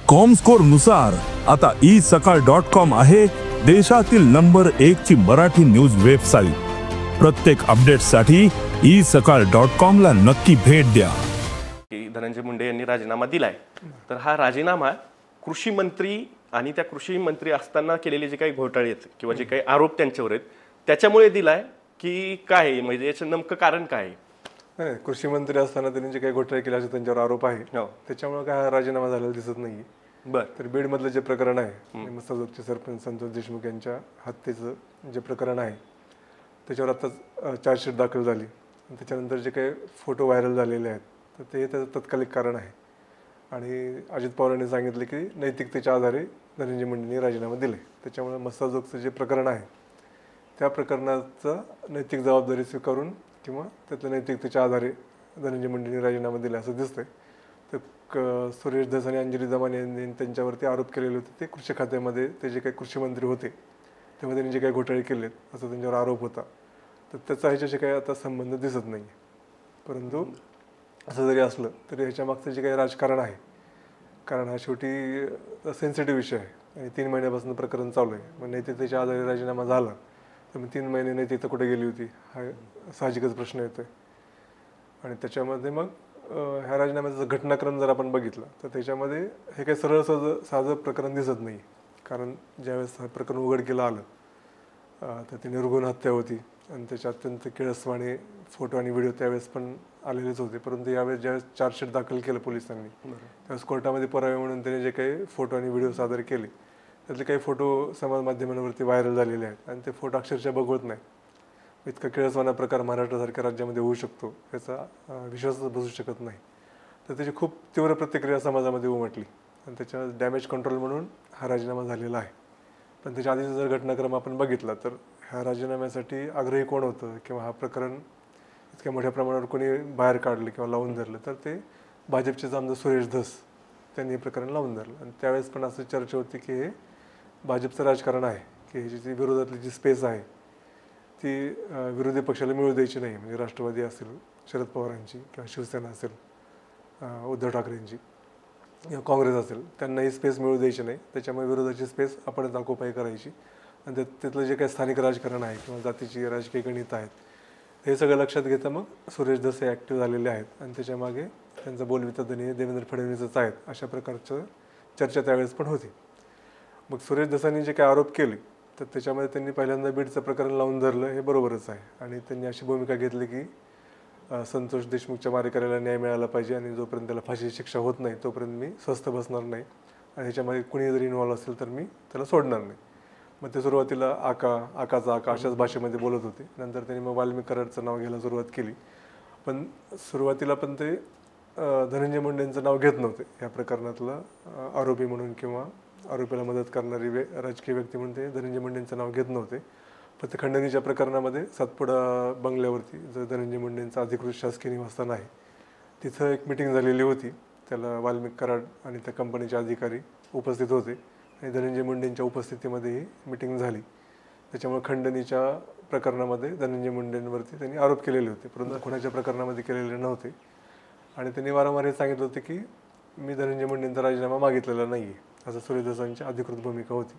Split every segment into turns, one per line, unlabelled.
Comscore नुसार आता isakal.com आहे देशातील नंबर 1 ची मराठी न्यूज वेबसाईट। प्रत्येक अपडेटसाठी isakal.com ला नक्की भेट द्या।
धनंजय मुंडे यांनी राजीनामा दिलाय, तर हा राजीनामा कृषी मंत्री आणि त्या कृषी मंत्री असताना केलेले जे काही घोटाळे आहेत किंवा जे काही आरोप त्यांच्यावर आहेत त्याच्यामुळे दिलाय की काय, म्हणजे याचं नेमकं कारण काय आहे?
नाही, कृषी मंत्री असताना त्यांनी जे काही घोटाळे केले असे त्यांच्यावर आरोप आहे, त्याच्यामुळे काय राजीनामा झालेला दिसत नाही।
बर,
तर बीडमधलं जे प्रकरण आहे, मसाजोगचे सरपंच संतोष देशमुख यांच्या हत्येचं जे प्रकरण आहे त्याच्यावर आता चार्जशीट दाखल झाली आणि त्याच्यानंतर जे काही फोटो व्हायरल झालेले आहेत तर ते त्याचं तत्कालिक कारण आहे। आणि अजित पवारांनी सांगितले की नैतिकतेच्या आधारे धनंजय मुंडेंनी राजीनामा दिले, त्याच्यामुळे मसाजोगचं जे प्रकरण आहे त्या प्रकरणाचा नैतिक जबाबदारी स्वीकारून किंवा त्यातल्या नैतिकतेच्या आधारे धनंजय मुंडेंनी राजीनामा दिला असं दिसतंय। तर सुरेश धस आणि अंजली दमाने यांनी त्यांच्यावरती आरोप केलेले होते, ते कृषी खात्यामध्ये ते जे काही कृषी मंत्री होते तेव्हा त्यांनी जे काही घोटाळे केलेत असं त्यांच्यावर आरोप होता, तर त्याचा ह्याच्याशी काही आता संबंध दिसत नाही। परंतु असं जरी असलं तरी ह्याच्या मागचं जे काही राजकारण आहे, कारण हा शेवटी सेन्सिटिव्ह विषय आहे आणि 3 महिन्यापासून प्रकरण चालू आहे। मग नैतिकतेच्या आधारे राजीनामा झाला तर मग 3 महिने नैतिकता कुठे गेली होती हा साहजिकच प्रश्न येतोय। आणि त्याच्यामध्ये मग ह्या राजीनाम्याचा घटनाक्रम जर आपण बघितला तर त्याच्यामध्ये हे काही सरळ साधं प्रकरण दिसत नाही, कारण ज्यावेळेस हा प्रकरण उघडकीला आलं तर ती निर्गुण हत्या होती आणि त्याच्या अत्यंत किळसवाणे फोटो आणि व्हिडिओ त्यावेळेस पण आलेलेच होते। परंतु यावेळेस ज्यावेळेस चार्जशीट दाखल केलं पोलिसांनी त्यावेळेस कोर्टामध्ये पुरावे म्हणून त्यांनी जे काही फोटो आणि व्हिडिओ सादर केले त्यातले काही फोटो समाज माध्यमांवरती व्हायरल झालेले आहेत आणि ते फोटो अक्षरशः बघवत नाही। इतका किळसवाना प्रकार महाराष्ट्रासारख्या राज्यामध्ये होऊ शकतो याचा विश्वासच बसू शकत नाही। तर त्याची खूप तीव्र प्रतिक्रिया समाजामध्ये उमटली आणि त्याच्या डॅमेज कंट्रोल म्हणून हा राजीनामा झालेला आहे। पण त्याच्या आधीचा जर घटनाक्रम आपण बघितला तर ह्या राजीनाम्यासाठी आग्रही कोण होतं किंवा हा प्रकरण इतक्या मोठ्या प्रमाणावर कोणी बाहेर काढलं किंवा लावून धरलं तर ते भाजपचेच आमदार सुरेश धस त्यांनी हे प्रकरण लावून धरलं। आणि त्यावेळेस पण असं चर्चा होती की हे भाजपचं राजकारण आहे की ह्याची जी विरोधातली जी स्पेस आहे ती विरोधी पक्षाला मिळू द्यायची नाही, म्हणजे राष्ट्रवादी असेल शरद पवारांची किंवा शिवसेना असेल उद्धव ठाकरेंची किंवा काँग्रेस असेल त्यांना ही स्पेस मिळू द्यायची नाही, त्याच्यामुळे विरोधाची स्पेस आपणच आकोपाई करायची आणि तिथलं जे काही स्थानिक राजकारण आहे किंवा जातीची राजकीय गणित आहेत हे सगळं लक्षात घेता मग सुरेश धस हे ॲक्टिव्ह झालेले आहेत आणि त्याच्यामागे त्यांचा बोलविता धनी देवेंद्र फडणवीसच आहेत अशा प्रकारचं चर्चा त्यावेळेस पण होती। मग सुरेश धसांनी जे काही आरोप केले तर त्याच्यामध्ये त्यांनी पहिल्यांदा बीडचं प्रकरण लावून धरलं हे बरोबरच आहे आणि त्यांनी अशी भूमिका घेतली की संतोष देशमुखच्या मारेकऱ्याला न्याय मिळाला पाहिजे आणि जोपर्यंत त्याला फाशीची शिक्षा होत नाही तोपर्यंत मी स्वस्थ बसणार नाही आणि ह्याच्यामध्ये कुणी जरी इन्व्हॉल्व असेल तर मी त्याला सोडणार नाही। मग ते सुरुवातीला आकाचा आका अशाच भाषेमध्ये बोलत होते, नंतर त्यांनी मग वाल्मिक कराडचं नाव घ्यायला सुरुवात केली, पण सुरुवातीला पण ते धनंजय मुंडेंचं नाव घेत नव्हते या प्रकरणातलं आरोपी म्हणून किंवा आरोपीला मदत करणारी राजकीय व्यक्ती म्हणून ते धनंजय मुंडेंचं नाव घेत नव्हते। पण ते खंडणीच्या प्रकरणामध्ये सातपुडा बंगल्यावरती जो धनंजय मुंडेंचा अधिकृत शासकीय निवासस्थान आहे तिथं एक मिटिंग झालेली होती, त्याला वाल्मिक कराड आणि त्या कंपनीचे अधिकारी उपस्थित होते आणि धनंजय मुंडेंच्या उपस्थितीमध्ये ही मिटिंग झाली। त्याच्यामुळे खंडणीच्या प्रकरणामध्ये धनंजय मुंडेंवरती त्यांनी आरोप केलेले होते, परंतु खुनाच्या प्रकरणामध्ये केलेले नव्हते आणि त्यांनी वारंवार हे सांगितलं होतं की मी धनंजय मुंडेंचा राजीनामा मागितलेला नाही आहे, असं सुरेश धसांची अधिकृत भूमिका होती।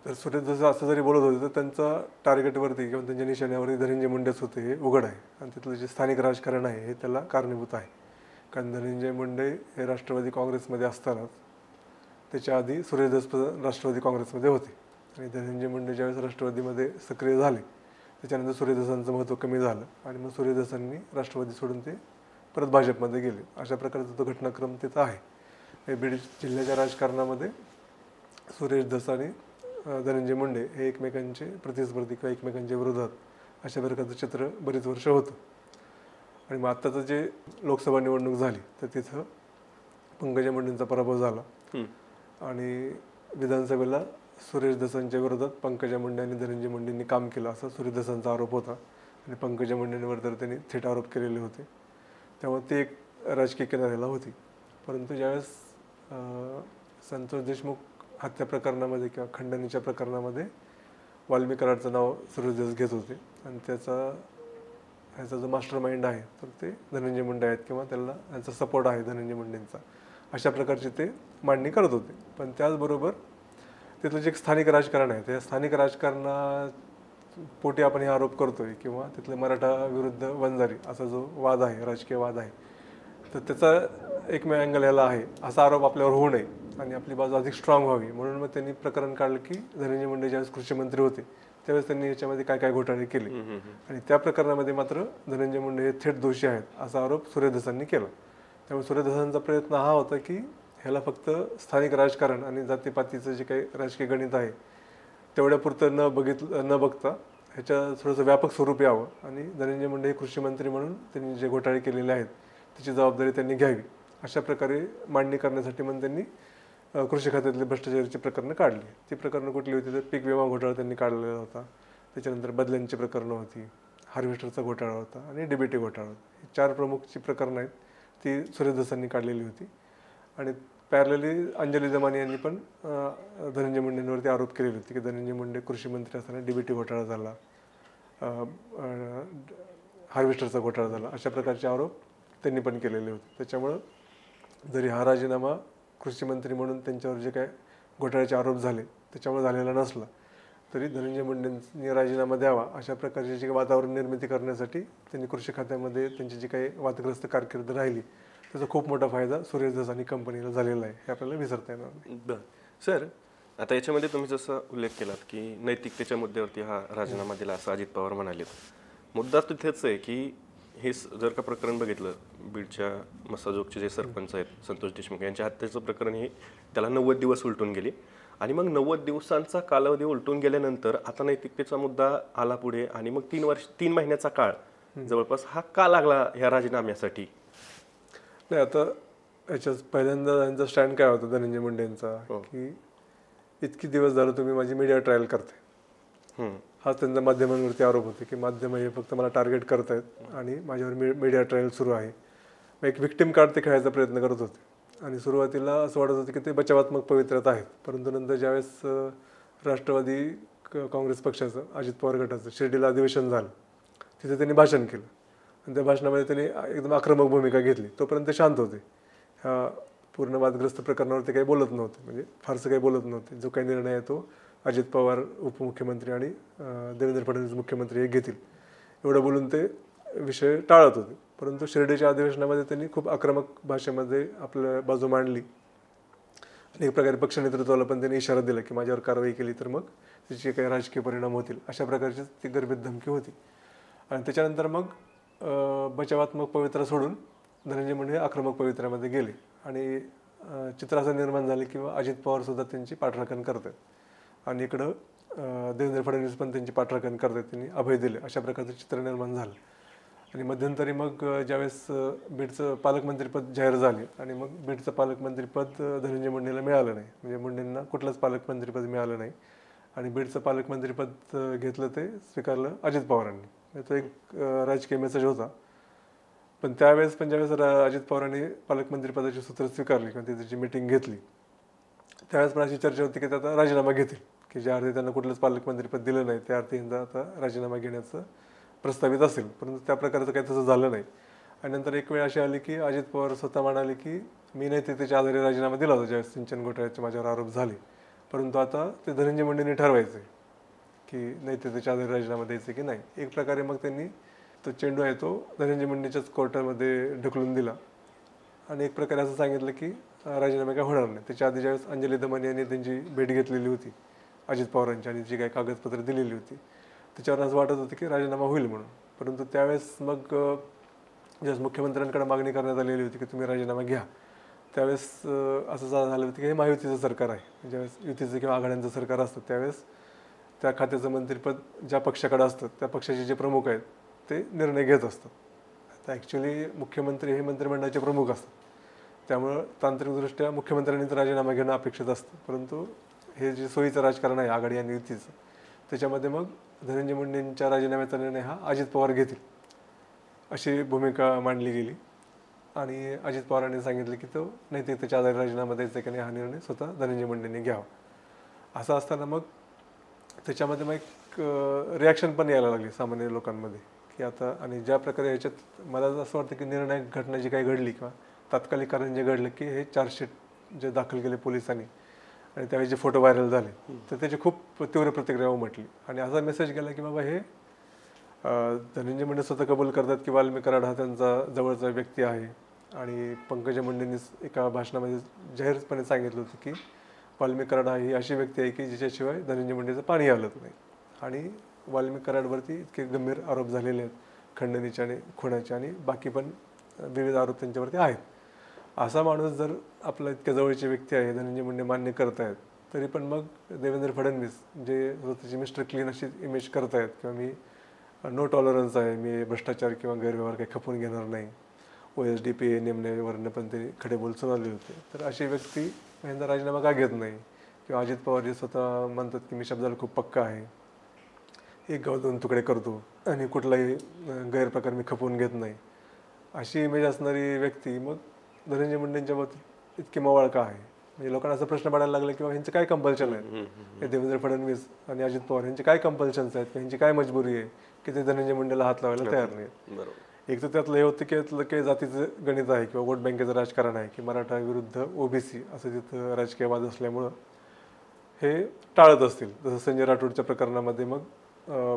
तर सुरेश धस असं जरी बोलत होते तर त्यांचा टार्गेटवरती किंवा त्यांच्या निशाण्यावरती धनंजय मुंडेच होते हे उघड आहे आणि तिथलं जे स्थानिक राजकारण आहे हे त्याला कारणीभूत आहे। कारण धनंजय मुंडे हे राष्ट्रवादी काँग्रेसमध्ये असतानाच त्याच्या आधी सुरेश धस राष्ट्रवादी काँग्रेसमध्ये होते आणि धनंजय मुंडे ज्यावेळेस राष्ट्रवादीमध्ये सक्रिय झाले त्याच्यानंतर सुरेश धसांचं महत्त्व कमी झालं आणि मग सुरेश धसांनी राष्ट्रवादी सोडून ते परत भाजपमध्ये गेले। अशा प्रकारचा तो घटनाक्रम तिथं आहे। बीड जिल्ह्याच्या राजकारणामध्ये सुरेश धस आणि धनंजय मुंडे हे एकमेकांचे प्रतिस्पर्धी किंवा एकमेकांच्या विरोधात अशा प्रकारचं चित्र बरीच वर्ष होतं आणि मग आत्ताचं जे लोकसभा निवडणूक झाली तर तिथं पंकजा मुंडेंचा पराभव झाला आणि विधानसभेला सुरेश धसांच्या विरोधात पंकजा मुंडे आणि धनंजय मुंडेंनी काम केलं असा सुरेश धसांचा आरोप होता आणि पंकजा मुंडेंवर तर त्यांनी थेट आरोप केलेले होते, त्यामुळे ते एक राजकीय किनाऱ्याला होती। परंतु ज्यावेळेस संतोष देशमुख हत्या प्रकरणामध्ये किंवा खंडणीच्या प्रकरणामध्ये वाल्मिक कराडचं नाव सुरेश धस घेत होते आणि ह्याचा जो मास्टर माइंड आहे तर ते धनंजय मुंडे आहेत किंवा त्याला ह्याचा सपोर्ट आहे धनंजय मुंडेंचा अशा प्रकारची ते मांडणी करत होते. पण त्याचबरोबर तिथलं जे स्थानिक राजकारण आहे त्या स्थानिक राजकारणापोटी आपण हे आरोप करतोय किंवा तिथले मराठा विरुद्ध वंजारी असा जो वाद आहे, राजकीय वाद आहे, तर त्याचा एकमेव अँगल याला आहे असा आरोप आपल्यावर होऊ नये आणि आपली बाजू अधिक स्ट्रॉंग व्हावी म्हणून मग त्यांनी प्रकरण काढलं की धनंजय मुंडे ज्यावेळेस कृषी मंत्री होते त्यावेळेस त्यांनी याच्यामध्ये काय काय घोटाळे केले आणि त्या प्रकरणामध्ये मात्र धनंजय मुंडे हे थेट दोषी आहेत असा आरोप सूर्यधसांनी केला. त्यामुळे सूर्यधसांचा प्रयत्न हा होता की ह्याला फक्त स्थानिक राजकारण आणि जातीपातीचं जे काही राजकीय गणित आहे तेवढ्यापुरतं न बघता ह्याच्या थोडंसं व्यापक स्वरूप यावं आणि धनंजय मुंडे हे कृषी मंत्री म्हणून त्यांनी जे घोटाळे केलेले आहेत त्याची जबाबदारी त्यांनी घ्यावी अशा प्रकारे मांडणी करण्यासाठी मग त्यांनी कृषी खात्यातली भ्रष्टाचाराची प्रकरणं काढली. ती प्रकरणं कुठली होती तर पीक विमा घोटाळा त्यांनी काढलेला होता, त्याच्यानंतर बदल्यांची प्रकरणं होती, हार्वेस्टरचा घोटाळा होता आणि डीबीटी घोटाळा होता. ही 4 प्रमुखची प्रकरणं आहेत ती सूर्यधसांनी काढलेली होती आणि पॅरलली अंजली दमानी यांनी पण धनंजय मुंडेंवरती आरोप केलेले होते की धनंजय मुंडे कृषी मंत्री असताना डीबीटी घोटाळा झाला, हार्वेस्टरचा घोटाळा झाला, अशा प्रकारचे आरोप त्यांनी पण केलेले होते. त्याच्यामुळं जरी हा राजीनामा कृषी मंत्री म्हणून त्यांच्यावर जे काय घोटाळ्याचे आरोप झाले त्याच्यामुळे झालेला नसला तरी धनंजय मुंडेंनी राजीनामा द्यावा अशा प्रकारचे जे वातावरण निर्मिती करण्यासाठी त्यांनी कृषी खात्यामध्ये त्यांची जी काही वादग्रस्त कारकीर्द राहिली त्याचा खूप मोठा फायदा सूर्यधस आणि कंपनीला झालेला आहे हे आपल्याला विसरता येणार नाही.
बरं सर, आता याच्यामध्ये तुम्ही जसं उल्लेख केलात की नैतिकतेच्या मुद्द्यावरती हा राजीनामा दिला असं अजित पवार म्हणाले. मुद्दा तिथेच आहे की हे जर का प्रकरण बघितलं बीडच्या मसाजोगचे जे सरपंच आहेत संतोष देशमुख यांच्या हत्येचं प्रकरण हे त्याला 90 दिवस उलटून गेले आणि मग 90 दिवसांचा कालावधी उलटून गेल्यानंतर आता नैतिकतेचा मुद्दा आला पुढे आणि मग 3 महिन्याचा काळ जवळपास हा का लागला ह्या राजीनाम्यासाठी?
नाही, आता याच्यात पहिल्यांदा त्यांचा स्टँड काय होता धनंजय मुंडेंचा की इतकी दिवस झालं तुम्ही माझी मीडिया ट्रायल करते, हा त्यांचा माध्यमांवरती आरोप होते की माध्यम हे फक्त मला टार्गेट करतायत आणि माझ्यावर मीडिया ट्रायल सुरू आहे. मग एक विक्टिम कार्ड ते खेळायचा प्रयत्न करत होते आणि सुरुवातीला असं वाटत होतं की ते बचावात्मक पवित्र्यात आहेत, परंतु नंतर ज्यावेळेस राष्ट्रवादी काँग्रेस पक्षाचं अजित पवार गटाचं शिर्डीला अधिवेशन झालं तिथे त्यांनी भाषण केलं आणि त्या भाषणामध्ये त्यांनी एकदम आक्रमक भूमिका घेतली. तोपर्यंत शांत होते, ह्या पूर्ण वादग्रस्त प्रकरणावरती काही बोलत नव्हते, म्हणजे फारसं काही बोलत नव्हते. जो काही निर्णय आहे तो अजित पवार उपमुख्यमंत्री आणि देवेंद्र फडणवीस मुख्यमंत्री हे घेतील एवढं बोलून ते विषय टाळत होते. परंतु शिर्डीच्या अधिवेशनामध्ये त्यांनी खूप आक्रमक भाषेमध्ये आपल्या बाजू मांडली आणि एक प्रकारे पक्ष नेतृत्वाला पण त्यांनी इशारा दिला की माझ्यावर कारवाई केली तर मग त्याचे काही राजकीय परिणाम होतील, अशा प्रकारची ती गर्भित धमकी होती. आणि त्याच्यानंतर मग बचावात्मक पवित्रा सोडून धनंजय मुंडे आक्रमक पवित्र्यामध्ये गेले आणि चित्र असं निर्माण झालं की अजित पवारसुद्धा त्यांची पाठराखण करतात आणि इकडं देवेंद्र फडणवीस पण त्यांची पाठराखण करतात, त्यांनी अभय दिले, अशा प्रकारचं चित्र निर्माण झालं. आणि मध्यंतरी मग ज्यावेळेस बीडचं पालकमंत्रीपद जाहीर झाले आणि मग बीडचं पालकमंत्रीपद धनंजय मुंडेला मिळालं नाही, म्हणजे मुंडेंना कुठलंच पालकमंत्रीपद मिळालं नाही आणि बीडचं पालकमंत्रीपद घेतलं ते स्वीकारलं अजित पवारांनी. तो एक राजकीय मेसेज होता. पण त्यावेळेस पण ज्यावेळेस अजित पवारांनी पालकमंत्रीपदाची सूत्र स्वीकारली किंवा त्याची मीटिंग घेतली त्यावेळेस पण अशी चर्चा होती की ते आता राजीनामा घेतील, की ज्या अर्थी त्यांना कुठलंच पालकमंत्रीपद दिलं नाही त्या अर्थी यांचा आता राजीनामा घेण्याचं प्रस्तावित असेल. परंतु त्या प्रकारचं काही तसं झालं नाही. आणि नंतर एक वेळ अशी आली की अजित पवार स्वतः म्हणाले की मी नैतिकतेच्या आधारे राजीनामा दिला होता ज्यावेळेस सिंचन घोटाळ्याचे माझ्यावर आरोप झाले, परंतु आता ते धनंजय मुंडेंनी ठरवायचं आहे की नैतिकतेच्या आधारे राजीनामा द्यायचे की नाही. एक प्रकारे मग त्यांनी तो चेंडू आहे तो धनंजय मुंडेच्याच कोर्टामध्ये ढकलून दिला आणि एक प्रकारे असं सांगितलं की राजीनामा काय होणार नाही. त्याच्या आधी ज्यावेळेस अंजली दमानी यांनी त्यांची भेट घेतलेली होती अजित पवारांची आणि जी काही कागदपत्र दिलेली होती त्याच्यावर असं वाटत होतं की राजीनामा होईल म्हणून. परंतु त्यावेळेस मग ज्यावेळेस मुख्यमंत्र्यांकडे मागणी करण्यात आलेली होती की तुम्ही राजीनामा घ्या, त्यावेळेस असं झालं होतं की हे महायुतीचं सरकार आहे. ज्यावेळेस युतीचं किंवा आघाड्यांचं सरकार असतं त्यावेळेस त्या खात्याचं मंत्रिपद ज्या पक्षाकडे असतं त्या पक्षाचे जे प्रमुख आहेत ते निर्णय घेत असतात. आता ॲक्च्युली मुख्यमंत्री हे मंत्रिमंडळाचे प्रमुख असतात, त्यामुळं तांत्रिकदृष्ट्या मुख्यमंत्र्यांनीच राजीनामा घेणं अपेक्षित असतं. परंतु हे जे सोयीचं राजकारण आहे आघाडी आणि युतीचं त्याच्यामध्ये मग धनंजय मुंडेंच्या राजीनाम्याचा निर्णय हा अजित पवार घेतील अशी भूमिका मांडली गेली आणि अजित पवारांनी सांगितलं की तो नैतिकतेच्या आधारे राजीनामा द्यायचा की नाही हा निर्णय स्वतः धनंजय मुंडेंनी घ्यावा. असं असताना मग त्याच्यामध्ये मग एक रिॲक्शन पण यायला लागली सामान्य लोकांमध्ये की आता आणि ज्या प्रकारे ह्याच्यात मला असं वाटतं की निर्णायक घटना जी काही घडली किंवा तात्कालिक कारण जे घडलं की हे चार्जशीट जे दाखल केले पोलिसांनी आणि त्यावेळी जे फोटो व्हायरल झाले तर त्याची खूप तीव्र प्रतिक्रिया उमटली आणि असा मेसेज गेला की बाबा हे धनंजय मुंडे स्वतः कबूल करतात की वाल्मिक कराड हा त्यांचा जवळचा व्यक्ती आहे आणि पंकजा मुंडेंनी एका भाषणामध्ये जाहीरपणे सांगितलं होतं की वाल्मिक कराड ही अशी व्यक्ती आहे की जिच्याशिवाय धनंजय मुंडेचं पाणी हलत नाही आणि वाल्मिक कराडवरती इतके गंभीर आरोप झालेले आहेत खंडणीचे आणि खुनाचे आणि बाकी पण विविध आरोप त्यांच्यावरती आहेत. असा माणूस जर आपला इतक्या जवळची व्यक्ती आहे धनंजय मुंडे मान्य करतायत तरी पण मग देवेंद्र फडणवीस जे स्वतःची मिस्टर क्लीन अशी इमेज करतायत किंवा मी नो टॉलरन्स आहे, मी भ्रष्टाचार किंवा गैरव्यवहार काही खपून घेणार नाही, OSDP नेमण्यावरनं पण ते खडे बोल सुनावले होते. तर अशी व्यक्ती यंदा राजीनामा का घेत नाही किंवा अजित पवार जे स्वतः म्हणतात की मी शब्दाला खूप पक्का आहे, एक गाव दोन तुकडे करतो आणि कुठलाही गैरप्रकार मी खपवून घेत नाही, अशी इमेज असणारी व्यक्ती मग धनंजय मुंडेंच्या बाबतीत इतकी मवाळ का आहे. म्हणजे लोकांना असा प्रश्न पडायला लागला की ह्यांचे काय कंपल्शन आहेत, हे देवेंद्र फडणवीस आणि अजित पवार यांचे काय कंपल्शन्स आहेत, ह्यांची काय मजबुरी आहे की ते धनंजय मुंडेला हात लावायला तयार नाहीत. एक तर त्यातलं हे होतं की यातलं काही जातीचं गणित आहे किंवा वोट बँकेचं राजकारण आहे की मराठा विरुद्ध OBC असं तिथं राजकीय वाद असल्यामुळं हे टाळत असतील. जसं संजय राठोडच्या प्रकरणामध्ये मग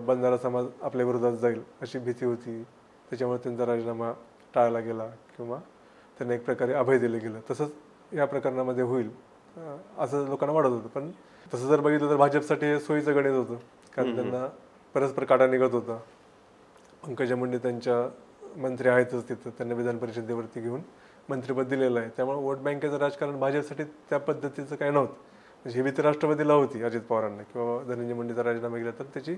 बंजारा समाज आपल्या विरोधात जाईल अशी भीती होती, त्याच्यामुळे त्यांचा राजीनामा टाळला गेला किंवा त्यांना एक प्रकारे अभय दिलं गेलं. तसंच या प्रकरणामध्ये होईल असं लोकांना वाटत होतं. पण तसं जर बघितलं तर भाजपसाठी हे सोयीचं गणित होतं कारण त्यांना परस्पर काढा निघत होता. पंकजा मुंडे त्यांच्या मंत्री आहेतच तिथं, त्यांना विधान परिषदेवरती घेऊन मंत्रिपद दिलेलं आहे, त्यामुळे वोट बँकेचं राजकारण भाजपसाठी त्या पद्धतीचं काही नव्हतं. म्हणजे ही भीती राष्ट्रवादीला होती अजित पवारांना किंवा धनंजय मुंडेचा राजीनामा गेला तर त्याची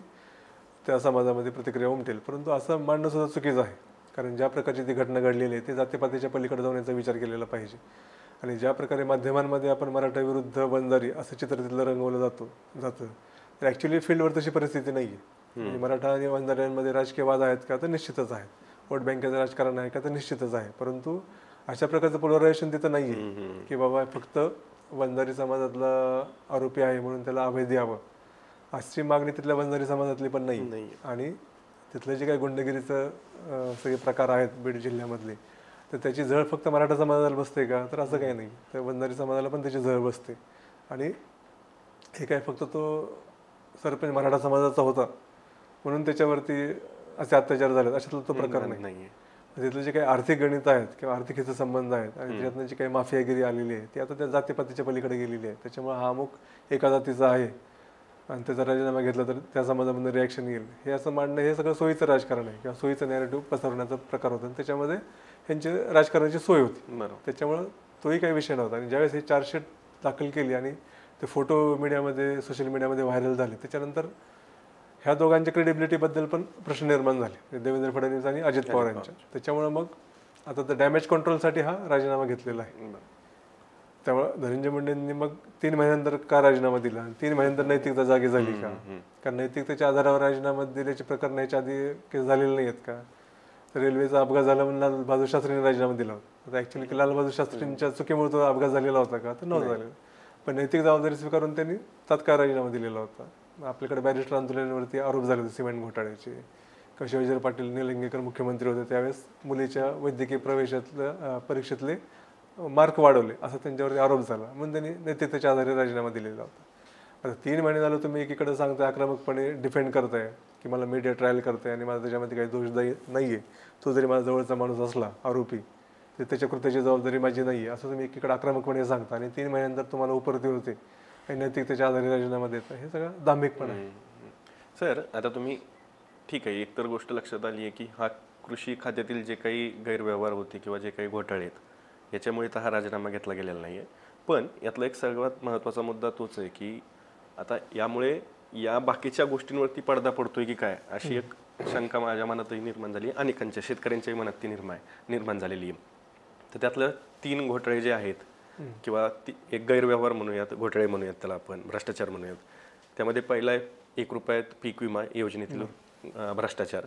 त्या समाजामध्ये प्रतिक्रिया उमटेल. परंतु असं मांडणं सुद्धा चुकीचं आहे कारण ज्या प्रकारची ती घटना घडलेली आहे ते जातीपातीच्या पलीकडे जाऊन याचा विचार केलेला पाहिजे. आणि ज्या प्रकारे माध्यमांमध्ये आपण मराठा विरुद्ध बंजारी असं चित्र तिथलं रंगवलं जातं तर ॲक्च्युली फील्डवर तशी परिस्थिती नाही आहे. म्हणजे मराठा आणि बंजाऱ्यांमध्ये राजकीय वाद आहेत का तर निश्चितच आहेत, वोट बँकेचं राजकारण आहे का तर निश्चितच आहे. परंतु अशा प्रकारचं पोलरायझेशन तिथं नाही आहे की बाबा फक्त बंजारी समाजातला आरोपी आहे म्हणून त्याला अभय द्यावं अशी मागणी तिथल्या बंजारी समाजातली पण नाही. आणि तिथले जे काही गुंडगिरीचं सगळे प्रकार आहेत बीड जिल्ह्यामधले तर त्याची झळ फक्त मराठा समाजाला बसते का तर असं काही नाही, तर बंजारी समाजाला पण त्याची झळ बसते. आणि हे काय फक्त तो सरपंच मराठा समाजाचा होता म्हणून त्याच्यावरती असे अत्याचार झाले अशातला तो प्रकार नाही. तिथले जे काही आर्थिक गणित आहेत किंवा आर्थिक हित संबंध आहेत आणि त्याच्यातनं जी काही माफियागिरी आलेली आहे ती आता त्या जातीपातीच्या पलीकडे गेलेली आहे. त्याच्यामुळे हा अमुक एका जातीचा आहे आणि त्याचा राजीनामा घेतला तर त्या समाजामधून रिॲक्शन येईल हे असं मांडणं हे सगळं सोयीचं राजकारण आहे किंवा सोयीचं नॅरेटिव्ह पसरवण्याचा प्रकार होता आणि त्याच्यामध्ये त्यांची राजकारणाची सोय होती. त्याच्यामुळं तोही काही विषय नव्हता. आणि ज्यावेळेस हे चार्जशीट दाखल केली आणि ते फोटो मीडियामध्ये सोशल मीडियामध्ये व्हायरल झाले त्याच्यानंतर ह्या दोघांच्या क्रेडिबिलिटीबद्दल पण प्रश्न निर्माण झाले देवेंद्र फडणवीस आणि अजित पवार यांच्या. त्याच्यामुळं मग आता तर डॅमेज कंट्रोलसाठी हा राजीनामा घेतलेला आहे. त्यामुळं धनंजय मुंडेंनी मग 3 महिन्यानंतर का राजीनामा दिला, 3 महिन्यानंतर नैतिकता जागी झाली का, कारण नैतिकतेच्या आधारावर राजीनामा दिल्याचे प्रकरण याच्या आधी केस झालेले नाही आहेत का. तर रेल्वेचा अपघात झाला म्हणून लालबहादूर शास्त्रींनी राजीनामा दिला होता. ॲक्च्युली लालबहादूर शास्त्रींच्या चुकीमुळे तो अपघात झालेला होता का तर नव्हता झालेला, पण नैतिक जबाबदारी स्वीकारून त्यांनी तात्काळ राजीनामा दिलेला होता. आपल्याकडे बॅरिस्टर आंदोलनावरती आरोप झाले होते सिमेंट घोटाळ्याचे, शिवाजीराव पाटील निलंगेकर मुख्यमंत्री होते त्यावेळेस मुलीच्या वैद्यकीय परीक्षेतले मार्क वाढवले असा त्यांच्यावरती आरोप झाला म्हणून त्यांनी नैतिकतेच्या आधारे राजीनामा दिलेला होता. आता 3 महिने झालं तुम्ही एकीकडे सांगताय आक्रमकपणे डिफेंड करताय की मला मीडिया ट्रायल करताय आणि मला त्याच्यामध्ये काही दोष नाही आहे, तो जरी माझा जवळचा माणूस असला आरोपी तर त्याच्या कृत्याची जबाबदारी माझी नाही आहे असं तुम्ही एकीकडे आक्रमकपणे सांगता आणि 3 महिन्यानंतर तुम्हाला उपरती होते आणि नैतिकतेच्या आधारे राजीनामा देता, हे सगळं दांभिकपणा आहे.
सर आता तुम्ही ठीक आहे, एक तर गोष्ट लक्षात आली आहे की हा कृषी खात्यातील जे काही गैरव्यवहार होते किंवा जे काही घोटाळे आहेत याच्यामुळे तर हा राजीनामा घेतला गेलेला नाही आहे. पण यातला एक सर्वात महत्त्वाचा मुद्दा तोच आहे की आता यामुळे या बाकीच्या गोष्टींवरती पडदा पडतोय की काय अशी एक शंका माझ्या मनातही निर्माण झाली, अनेकांच्या शेतकऱ्यांच्याही मनात ती निर्माण झालेली आहे. तर त्यातलं 3 घोटाळे जे आहेत किंवा एक गैरव्यवहार म्हणूयात, घोटाळे म्हणूयात, त्याला आपण भ्रष्टाचार म्हणूयात. त्यामध्ये पहिला आहे 1 रुपयात पीक विमा योजनेतील भ्रष्टाचार,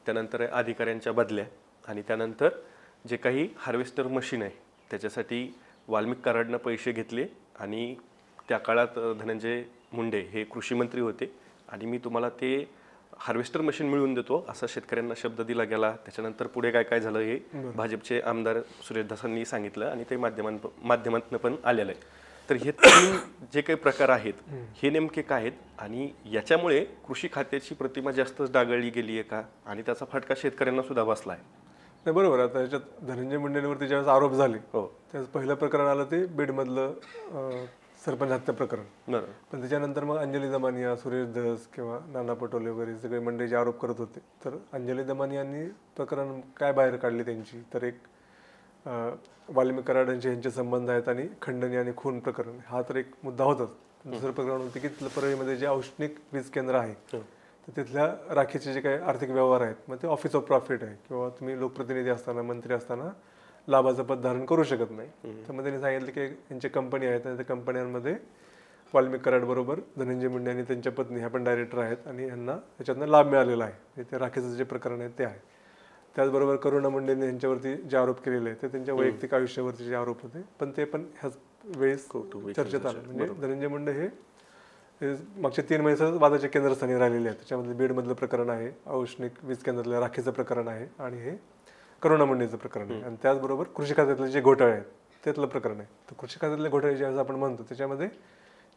त्यानंतर आहे अधिकाऱ्यांच्या बदल्या आणि त्यानंतर जे काही हार्वेस्टर मशीन आहे त्याच्यासाठी वाल्मिक कराडनं पैसे घेतले आणि त्या काळात धनंजय मुंडे हे कृषी मंत्री होते आणि मी तुम्हाला ते हार्वेस्टर मशीन मिळवून देतो असा शेतकऱ्यांना शब्द दिला गेला. त्याच्यानंतर पुढे काय काय झालं हे भाजपचे आमदार सुरेश धसांनी सांगितलं आणि ते माध्यमातून पण आलेलं आहे. तर हे तीन जे काही प्रकार आहेत हे नेमके काय आहेत आणि याच्यामुळे कृषी खात्याची प्रतिमा जास्तच डागळली गेली आहे का आणि त्याचा फटका शेतकऱ्यांना सुद्धा बसला आहे?
नाही, बरोबर. आता याच्यात धनंजय मुंडेंवरती ज्यावेळेस आरोप झाले त्यावेळेस पहिलं प्रकरण आलं ते बीडमधलं सरपंच हत्या प्रकरण. पण त्याच्यानंतर मग अंजली दमानिया, सुरेश धस किंवा नाना पटोले वगैरे सगळे मंडळी जे आरोप करत होते, तर अंजली दमानियांनी प्रकरण काय बाहेर काढली त्यांची, तर एक वाल्मिक कराडांचे यांचे संबंध आहेत आणि खंडणी आणि खून प्रकरण हा तर एक मुद्दा होताच. दुसरं प्रकरण होतं की तिथलं परळीमध्ये जे औष्णिक वीज केंद्र आहे तर तिथल्या राखीचे जे काही आर्थिक व्यवहार आहेत मग ते ऑफिस ऑफ प्रॉफिट आहे किंवा तुम्ही लोकप्रतिनिधी असताना, मंत्री असताना लाभाचं पद धारण करू शकत नाही. तर मग त्यांनी सांगितलं की यांच्या कंपनी आहेत आणि त्या कंपन्यांमध्ये वाल्मिक कराड बरोबर धनंजय मुंडे आणि त्यांच्या पत्नी ह्या पण डायरेक्टर आहेत आणि यांना त्याच्यातनं लाभ मिळालेला आहे. ते राखीचं जे प्रकरण आहे ते आहे. त्याचबरोबर करुणा मुंडेंनी यांच्यावरती जे आरोप केलेले आहेत ते त्यांच्या वैयक्तिक आयुष्यावरती जे आरोप होते पण ते पण ह्याच वेळेस चर्चेत आलं. म्हणजे धनंजय मुंडे हे मागच्या 3 महिन्याचं वादाच्या केंद्रस्थानी राहिलेले आहेत. त्याच्यामध्ये बीडमधलं प्रकरण आहे, औष्णिक वीज केंद्रातल्या राखीचं प्रकरण आहे आणि हे करुणा मुंडेचं प्रकरण आहे. आणि त्याचबरोबर कृषी खात्यातले जे घोटाळे आहेत त्यातलं प्रकरण आहे. तर कृषी खात्यातले घोटाळे जे आपण म्हणतो त्याच्यामध्ये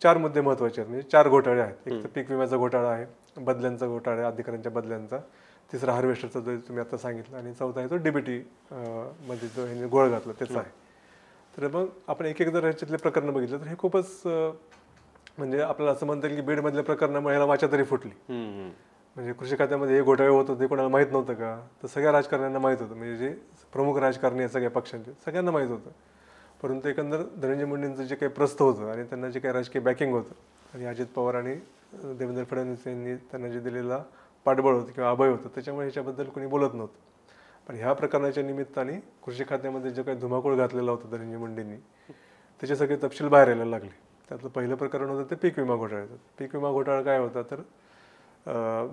4 मुद्दे महत्त्वाचे आहेत. म्हणजे 4 घोटाळे आहेत. एक तर पीक विम्याचा घोटाळा आहे, बदल्यांचा घोटाळा आहे, अधिकाऱ्यांच्या बदल्यांचा, तिसरा हार्वेस्टरचा जो तुम्ही आता सांगितलं आणि चौथा आहे तो डीबीटी मध्ये जो ह्यांनी गोळ घातला त्याचा आहे. तर मग आपण एक जर ह्याच्यातले प्रकरण बघितलं तर हे खूपच म्हणजे आपल्याला असं म्हणता येईल की बीडमधल्या प्रकरणामुळे ह्याला वाचा तरी फुटली. म्हणजे कृषी खात्यामध्ये हे घोटाळे होत होते कोणाला माहीत नव्हतं का, तर सगळ्या राजकारण्यांना माहीत होतं. म्हणजे जे प्रमुख राजकारणी आहेत सगळ्या पक्षांचे सगळ्यांना माहीत होतं. परंतु एकंदर धनंजय मुंडेंचं जे काही प्रस्थ होतं आणि त्यांना जे काही राजकीय बॅकिंग होतं आणि अजित पवार आणि देवेंद्र फडणवीस यांनी त्यांना जे दिलेला पाठबळ होतं किंवा अभय होतं त्याच्यामुळे ह्याच्याबद्दल कोणी बोलत नव्हतं. पण ह्या प्रकरणाच्या निमित्ताने कृषी खात्यामध्ये जो काही धुमाकूळ घातलेला होता धनंजय मुंडेंनी त्याचे सगळे तपशील बाहेर यायला लागले. त्यातलं पहिलं प्रकरण होतं ते पीक विमा घोटाळ्याचं. पीक विमा घोटाळा काय होता तर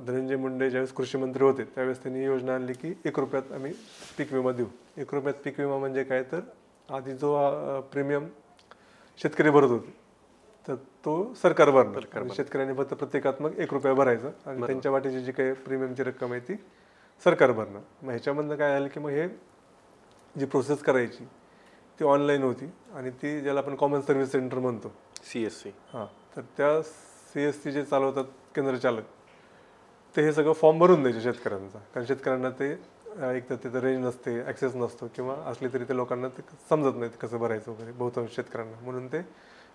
धनंजय मुंडे ज्यावेळेस कृषी मंत्री होते त्यावेळेस त्यांनी योजना आणली की 1 रुपयात आम्ही पीक विमा देऊ. 1 रुपयात पीक विमा म्हणजे काय तर आधी जो प्रीमियम शेतकरी भरत होते तर तो सरकार भरणार. शेतकऱ्यांनी फक्त प्रत्येकात्मक 1 रुपया भरायचं आणि त्यांच्या वाटेची जी काही प्रीमियमची रक्कम आहे ती सरकार भरणार. मग ह्याच्यामधनं काय झालं की मग हे जी प्रोसेस करायची ती ऑनलाईन होती आणि ती ज्याला आपण कॉमन सर्व्हिस सेंटर म्हणतो
CSC.
तर त्या CSC जे चालवतात केंद्रचालक ते हे सगळं फॉर्म भरून द्यायचे शेतकऱ्यांचा. कारण शेतकऱ्यांना ते एक तर तिथं रेंज नसते, ॲक्सेस नसतो किंवा असले तरी ते लोकांना ते समजत नाही कसं भरायचं वगैरे बहुतांश शेतकऱ्यांना. म्हणून ते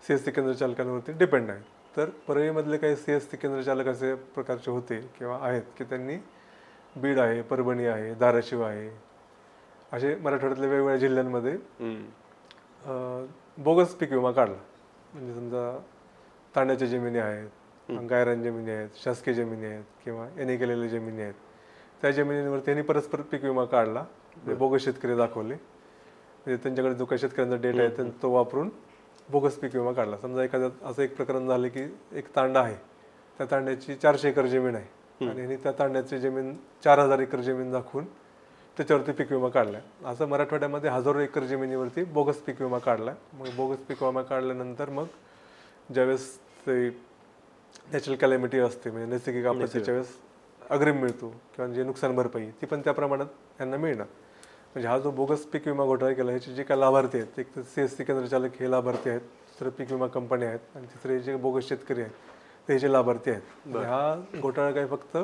CSC केंद्रचालकांवरती डिपेंड आहे. तर परळीमधले काही CSC केंद्रचालक असे प्रकारचे होते किंवा आहेत की त्यांनी बीड आहे, परभणी आहे, धाराशिव आहे असे मराठवाड्यातल्या वेगवेगळ्या जिल्ह्यांमध्ये बोगस पीक विमा काढला. म्हणजे समजा तांड्याच्या जमिनी आहेत, गायरान जमिनी आहेत, शासकीय जमिनी आहेत किंवा यांनी केलेल्या जमिनी आहेत त्या जमिनींवर त्यांनी परस्पर पीक विमा काढला. बोगस शेतकरी दाखवले. म्हणजे त्यांच्याकडे जो काही शेतकऱ्यांचा डेटा आहे तो वापरून बोगस पीक विमा काढला. समजा एखाद्या असं एक प्रकरण झालं की एक तांडा आहे, त्या तांड्याची 400 एकर जमीन आहे आणि यांनी त्या तांड्याची जमीन 4000 एकर जमीन दाखवून त्याच्यावरती पीक विमा काढला. असं मराठवाड्यामध्ये हजारो एकर जमिनीवरती बोगस पीक विमा काढला. मग बोगस पीक विमा काढल्यानंतर मग ज्यावेळेस ते नॅचरल कॅलॅमिटी असते म्हणजे नैसर्गिक आपत्तीच्या वेळेस अग्रिम मिळतो किंवा जे नुकसान भरपाई ती पण त्या प्रमाणात यांना मिळणार. म्हणजे हा जो बोगस पीक विमा घोटाळा केला ह्याचे जे काही लाभार्थी आहेत एक तर CSC केंद्रचालक हे लाभार्थी आहेत, दुसरं पीक विमा कंपन्या आहेत आणि तिसरे जे बोगस शेतकरी आहेत ते जे लाभार्थी आहेत. हा घोटाळा काही फक्त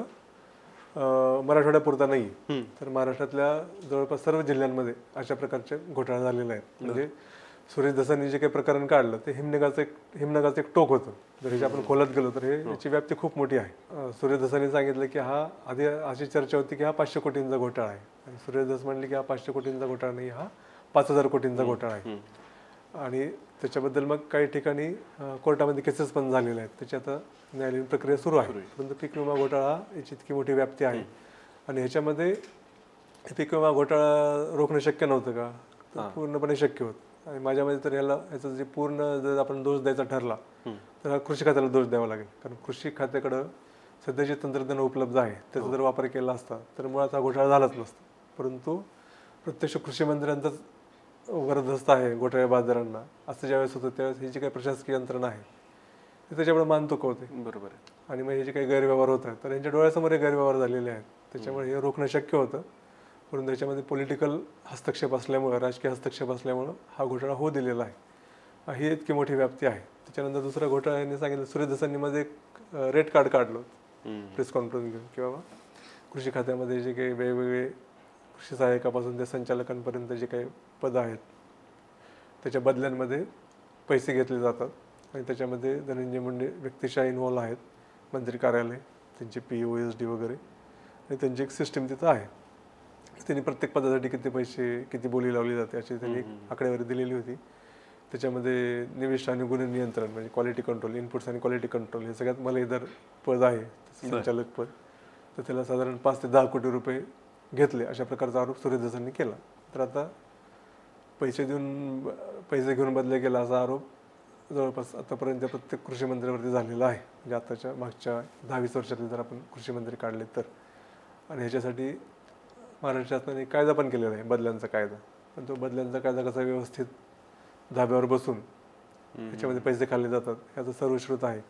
मराठवाड्यापुरता नाही तर महाराष्ट्रातल्या जवळपास सर्व जिल्ह्यांमध्ये अशा प्रकारचे घोटाळे झालेले आहेत. म्हणजे सुरेश धसांनी जे काही प्रकरण काढलं ते हिमनगाचं एक टोक होतं. जर ह्याची आपण खोलात गेलो तर याची व्याप्ती खूप मोठी आहे. सुरेश धसांनी सांगितलं की हा आधी अशी चर्चा होती की हा 500 कोटींचा घोटाळा आहे आणि सुरेश धस म्हणले की हा 500 कोटींचा घोटाळा नाही, हा 5000 कोटींचा घोटाळा आहे. आणि त्याच्याबद्दल मग काही ठिकाणी कोर्टामध्ये केसेस पण झालेल्या आहेत. त्याची आता न्यायालयीन प्रक्रिया सुरू आहे. परंतु पीक विमा घोटाळा याची इतकी मोठी व्याप्ती आहे आणि ह्याच्यामध्ये पीक विमा घोटाळा रोखणं शक्य नव्हतं का, तर पूर्णपणे शक्य होतं. आणि माझ्यामध्ये तर ह्याचा जे पूर्ण जर आपण दोष द्यायचा ठरला तर हा कृषी खात्याला दोष द्यावा लागेल. कारण कृषी खात्याकडं सध्या जे तंत्रज्ञान उपलब्ध आहे त्याचा जर वापर केला असता तर मुळात हा घोटाळा झालाच नसता. परंतु प्रत्यक्ष कृषी मंत्र्यांचाच वरदहस्त आहे घोटाळेबाजारांना असं ज्यावेळेस होतं त्यावेळेस ही जी काही प्रशासकीय यंत्रणा आहे ती त्याच्यामुळे मान तुकवते.
बरोबर आहे.
आणि मग हे जे काही गैरव्यवहार होत आहेत तर यांच्या डोळ्यासमोर हे गैरव्यवहार झालेले आहेत. त्याच्यामुळे हे रोखणं शक्य होतं, परंतु त्याच्यामध्ये पॉलिटिकल हस्तक्षेप असल्यामुळं, राजकीय हस्तक्षेप असल्यामुळं हा घोटाळा होऊ दिलेला आहे. ही इतकी मोठी व्याप्ती आहे. त्याच्यानंतर दुसरा घोटाळा यांनी सांगितलं, सुरेश दसांनी मध्ये एक रेड कार्ड काढलं प्रेस कॉन्फरन्स घेऊन की बाबा कृषी खात्यामध्ये जे काही वेगवेगळे कृषी सहाय्यकापासून ते संचालकांपर्यंत जे काही पदं आहेत त्याच्या बदल्यांमध्ये पैसे घेतले जातात आणि त्याच्यामध्ये धनंजय मुंडे व्यक्तिशः इन्व्हॉल्व आहेत. मंत्री कार्यालय, त्यांचे POSD वगैरे, आणि त्यांची एक सिस्टीम तिथं आहे. त्यांनी प्रत्येक पदासाठी किती पैसे, किती बोली लावली जाते अशी त्यांनी आकडेवारी दिलेली होती. त्याच्यामध्ये निविष्ठा आणि गुन्हे नियंत्रण म्हणजे क्वालिटी कंट्रोल, इनपुट्स आणि क्वालिटी कंट्रोल हे सगळ्यात मलईदार पद आहे संचालक पद. तर त्याला साधारण 5 ते 10 कोटी रुपये घेतले अशा प्रकारचा आरोप सुरेश दसांनी केला. तर आता पैसे घेऊन बदले गेला असा आरोप जवळपास आतापर्यंत प्रत्येक कृषी मंत्र्यावरती झालेला आहे. म्हणजे आताच्या मागच्या 10-20 वर्षातले जर आपण कृषी मंत्री काढले तर. आणि ह्याच्यासाठी महाराष्ट्र शासनाने कायदा पण केलेला आहे, बदल्यांचा कायदा. पण तो बदल्यांचा कायदा कसा व्यवस्थित धाब्यावर बसून त्याच्यामध्ये पैसे खाल्ले जातात ह्याचं सर्वश्रुत आहे.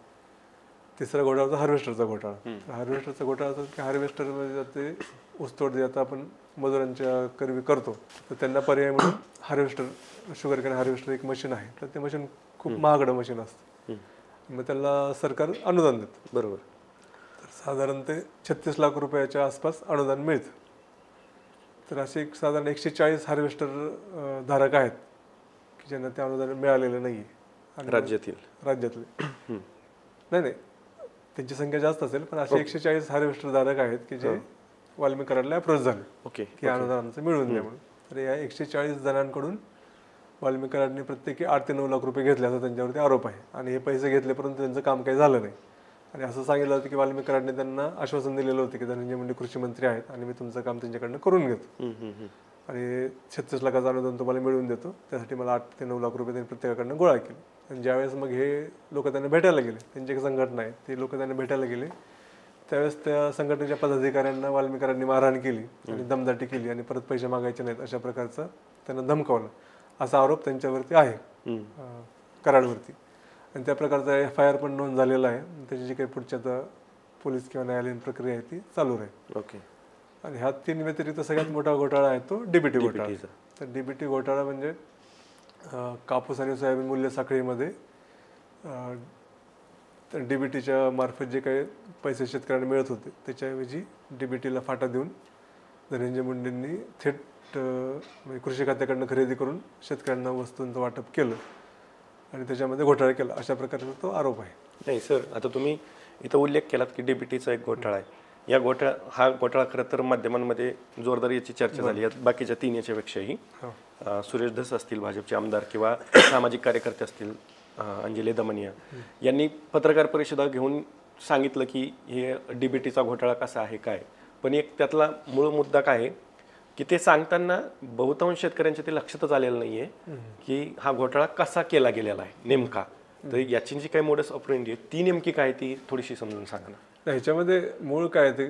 तिसरा घोटाळा होता हार्वेस्टरचा घोटाळा. हार्वेस्टरचा घोटाळा असं की हार्वेस्टरमध्ये ते ऊसतोड जे आता आपण मजुरांच्या करवी करतो तर त्यांना पर्याय म्हणून हार्वेस्टर, शुगर कॅन हार्वेस्टर एक मशीन आहे. तर ते मशीन खूप महागडं मशीन असतं. मग त्याला सरकार अनुदान देतं.
बरोबर.
तर साधारण ते 36 लाख रुपयाच्या आसपास अनुदान मिळतं. तर असे एक साधारण 140 हार्वेस्टर धारक आहेत की ज्यांना ते अनुदान मिळालेलं नाही आहे राज्यातले. नाही, त्यांची संख्या जास्त असेल, पण असे 140 हार्वेस्टर धारक आहेत की जे वाल्मिक कराडला अप्रोच झाले की अनुदानाचं मिळवून द्या म्हणून. तर या 140 जणांकडून वाल्मिक कराडने प्रत्येकी 8 ते 9 लाख रुपये घेतले असा त्यांच्यावरती आरोप आहे. आणि हे पैसे घेतले परंतु त्यांचं काम काही झालं नाही. आणि असं सांगितलं होतं की वाल्मिक कराडने त्यांना आश्वासन दिलेलं होतं की धनंजय मुंडे कृषी मंत्री आहेत आणि मी तुमचं काम त्यांच्याकडनं करून घेतो आणि 36 लाखाचं अनुदान तुम्हाला मिळवून देतो. त्यासाठी मला 8 ते 9 लाख रुपये त्यांनी प्रत्येकाकडनं गोळा केले. आणि ज्यावेळेस मग हे लोक त्यांना भेटायला गेले, त्यांची एक संघटना आहे, ते लोक त्यांना भेटायला गेले, त्यावेळेस त्या संघटनेच्या पदाधिकाऱ्यांना वाल्मिक कराडनी मारहाण केली आणि दमदाटी केली आणि परत पैसे मागायचे नाहीत अशा प्रकारचं त्यांना धमकावलं असा आरोप त्यांच्यावरती आहे कराडवरती. आणि त्या प्रकारचा FIR पण नोंद झालेला आहे. त्याची जी काही पुढच्या आता पोलीस किंवा न्यायालयीन प्रक्रिया आहे ती चालू राहील. आणि ह्या 3 व्यतिरिक्त सगळ्यात मोठा घोटाळा आहे तो DBT घोटाळा. तर DBT घोटाळा म्हणजे कापूस आणि सोयाबीन मूल्य साखळीमध्ये DBTच्या मार्फत जे काही पैसे शेतकऱ्यांना मिळत होते त्याच्याऐवजी DBTला फाटा देऊन धनंजय मुंडेंनी थेट कृषी खात्याकडनं खरेदी करून शेतकऱ्यांना वस्तूंचं वाटप केलं आणि त्याच्यामध्ये घोटाळा केला अशा प्रकारचा तो आरोप आहे.
नाही सर, आता तुम्ही इथं उल्लेख केलात की DBTचा एक घोटाळा आहे. या हा घोटाळा खरं तर माध्यमांमध्ये जोरदार याची चर्चा झाली. यात बाकीच्या 3 याच्यापेक्षाही सुरेश धस असतील भाजपचे आमदार किंवा सामाजिक कार्यकर्ते असतील अंजली दमनिया यांनी पत्रकार परिषदा घेऊन सांगितलं की हे DBTचा घोटाळा कसा आहे काय. पण एक त्यातला मूळ मुद्दा काय आहे की ते सांगताना बहुतांश शेतकऱ्यांच्या ते लक्षातच आलेलं नाहीये की हा घोटाळा कसा केला गेलेला आहे नेमका. तर याची जी काही मोडस ऑपरेंडी आहे ती नेमकी काय ती थोडीशी समजून सांगा ना.
ह्याच्यामध्ये मूळ काय ते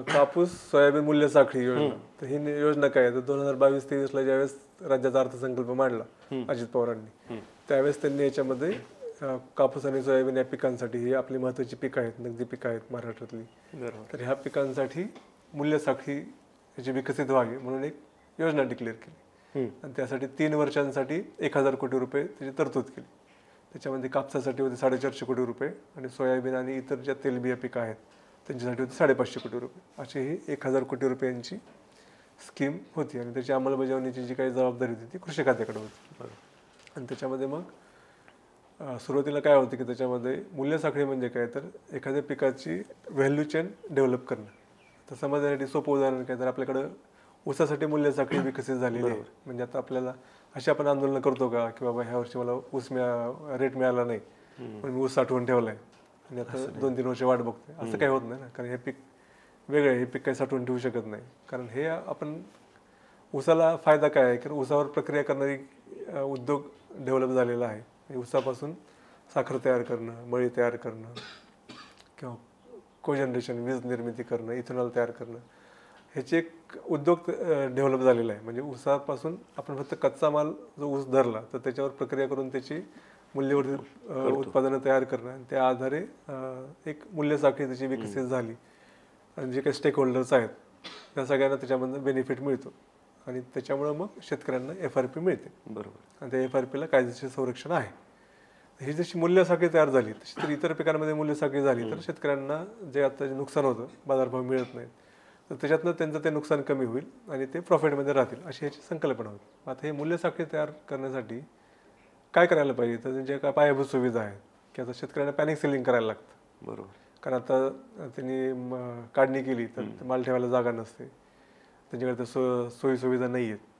कापूस सोयाबीन मूल्य साखळी योजना. तर ही योजना काय आहे तर 2022-23 ला ज्यावेळेस राज्याचा अर्थसंकल्प मांडला अजित पवारांनी त्यावेळेस त्यांनी याच्यामध्ये कापूस आणि सोयाबीन या पिकांसाठी ही आपली महत्वाची पिकं आहेत, नगदी पिकं आहेत महाराष्ट्रातली. तर ह्या पिकांसाठी मूल्य साखळी याची विकसित व्हावी म्हणून एक योजना डिक्लेअर केली आणि त्यासाठी 3 वर्षांसाठी 1000 कोटी रुपये त्याची तरतूद केली. त्याच्यामध्ये कापसासाठी होते 450 कोटी रुपये आणि सोयाबीन आणि इतर ज्या तेलबिया पिकं आहेत त्यांच्यासाठी होते 550 कोटी रुपये. अशी ही 1000 कोटी रुपयांची स्कीम होती आणि त्याची अंमलबजावणीची जी काही जबाबदारी होती ती कृषी खात्याकडे होती. आणि त्याच्यामध्ये मग सुरुवातीला काय होतं की त्याच्यामध्ये मूल्य साखळी म्हणजे काय तर एखाद्या पिकाची व्हॅल्यू चेन डेव्हलप करणं. तर समजण्यासाठी सोपं उदाहरण काय तर आपल्याकडं ऊसासाठी मूल्य साखळी विकसित झालेली आहे. म्हणजे आता आपल्याला अशी आपण आंदोलन करतो का की बाबा ह्या वर्षी मला ऊस रेट मिळाला नाही पण मी ऊस साठवून ठेवलाय आणि आता 2-3 वर्ष वाट बघतोय. असं काही होत नाही ना, कारण हे पीक वेगळं आहे, हे पीक काही साठवून ठेवू शकत नाही. कारण हे आपण ऊसाला फायदा काय आहे की ऊसावर प्रक्रिया करणारी उद्योग डेव्हलप झालेला आहे. ऊसापासून साखर तयार करणं, मळी तयार करणं किंवा कोजनरेशन वीज निर्मिती करणं, इथेनॉल तयार करणं ह्याचे एक उद्योग डेव्हलप झालेला आहे. म्हणजे ऊसापासून आपण फक्त कच्चा माल जो ऊस धरला तर त्याच्यावर प्रक्रिया करून त्याची मूल्यवर्धित उत्पादनं तयार करणं आणि त्या आधारे एक मूल्य साखळी त्याची विकसित झाली आणि जे काही स्टेक होल्डर्स आहेत त्या सगळ्यांना त्याच्यामधनं बेनिफिट मिळतो आणि त्याच्यामुळं मग शेतकऱ्यांना FRP मिळते.
बरोबर.
आणि त्या FRPला कायदेशीर संरक्षण आहे. ही जशी मूल्य साखळी तयार झाली तशी तर इतर पिकांमध्ये मूल्य साखळी झाली तर शेतकऱ्यांना जे आता जे नुकसान होतं, बाजारभाव मिळत नाहीत, तर त्याच्यातनं त्यांचं ते नुकसान कमी होईल आणि ते प्रॉफिटमध्ये राहतील अशी याची संकल्पना होती. आता हे मूल्य साखळी तयार करण्यासाठी काय करायला पाहिजे, तर जे काय पायाभूत सुविधा आहेत की आता शेतकऱ्यांना पॅनिक सेलिंग करायला लागतं.
बरोबर.
कारण आता त्यांनी काढणी केली तर माल ठेवायला जागा नसते, त्यांच्याकडे सोयी सुविधा नाही आहेत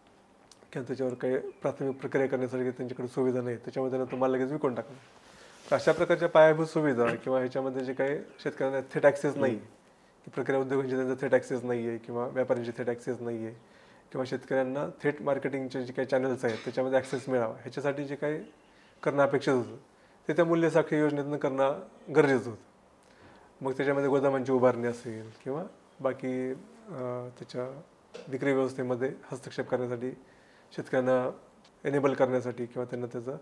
किंवा त्याच्यावर काही प्राथमिक प्रक्रिया करण्यासाठी त्यांच्याकडे सुविधा नाही, त्याच्यामुळे त्यांना तो माल लगेच विकून टाकणं. तर अशा प्रकारच्या पायाभूत सुविधा किंवा ह्याच्यामध्ये जे काही शेतकऱ्यांना थेट ॲक्सेस नाही की प्रक्रिया उद्योगांची त्यांचा थेट ॲक्सेस नाही आहे किंवा व्यापाऱ्यांची थेट ॲक्सेस नाही आहे किंवा शेतकऱ्यांना थेट मार्केटिंगचे जे काही चॅनल्स आहेत त्याच्यामध्ये ॲक्सेस मिळावा ह्याच्यासाठी जे काही करणं अपेक्षित होतं ते त्या मूल्य साखळी योजनेतून करणं गरजेचं होतं. मग त्याच्यामध्ये गोदामांची उभारणी असेल किंवा बाकी त्याच्या विक्री व्यवस्थेमध्ये हस्तक्षेप करण्यासाठी शेतकऱ्यांना एनेबल करण्यासाठी किंवा त्यांना त्याचं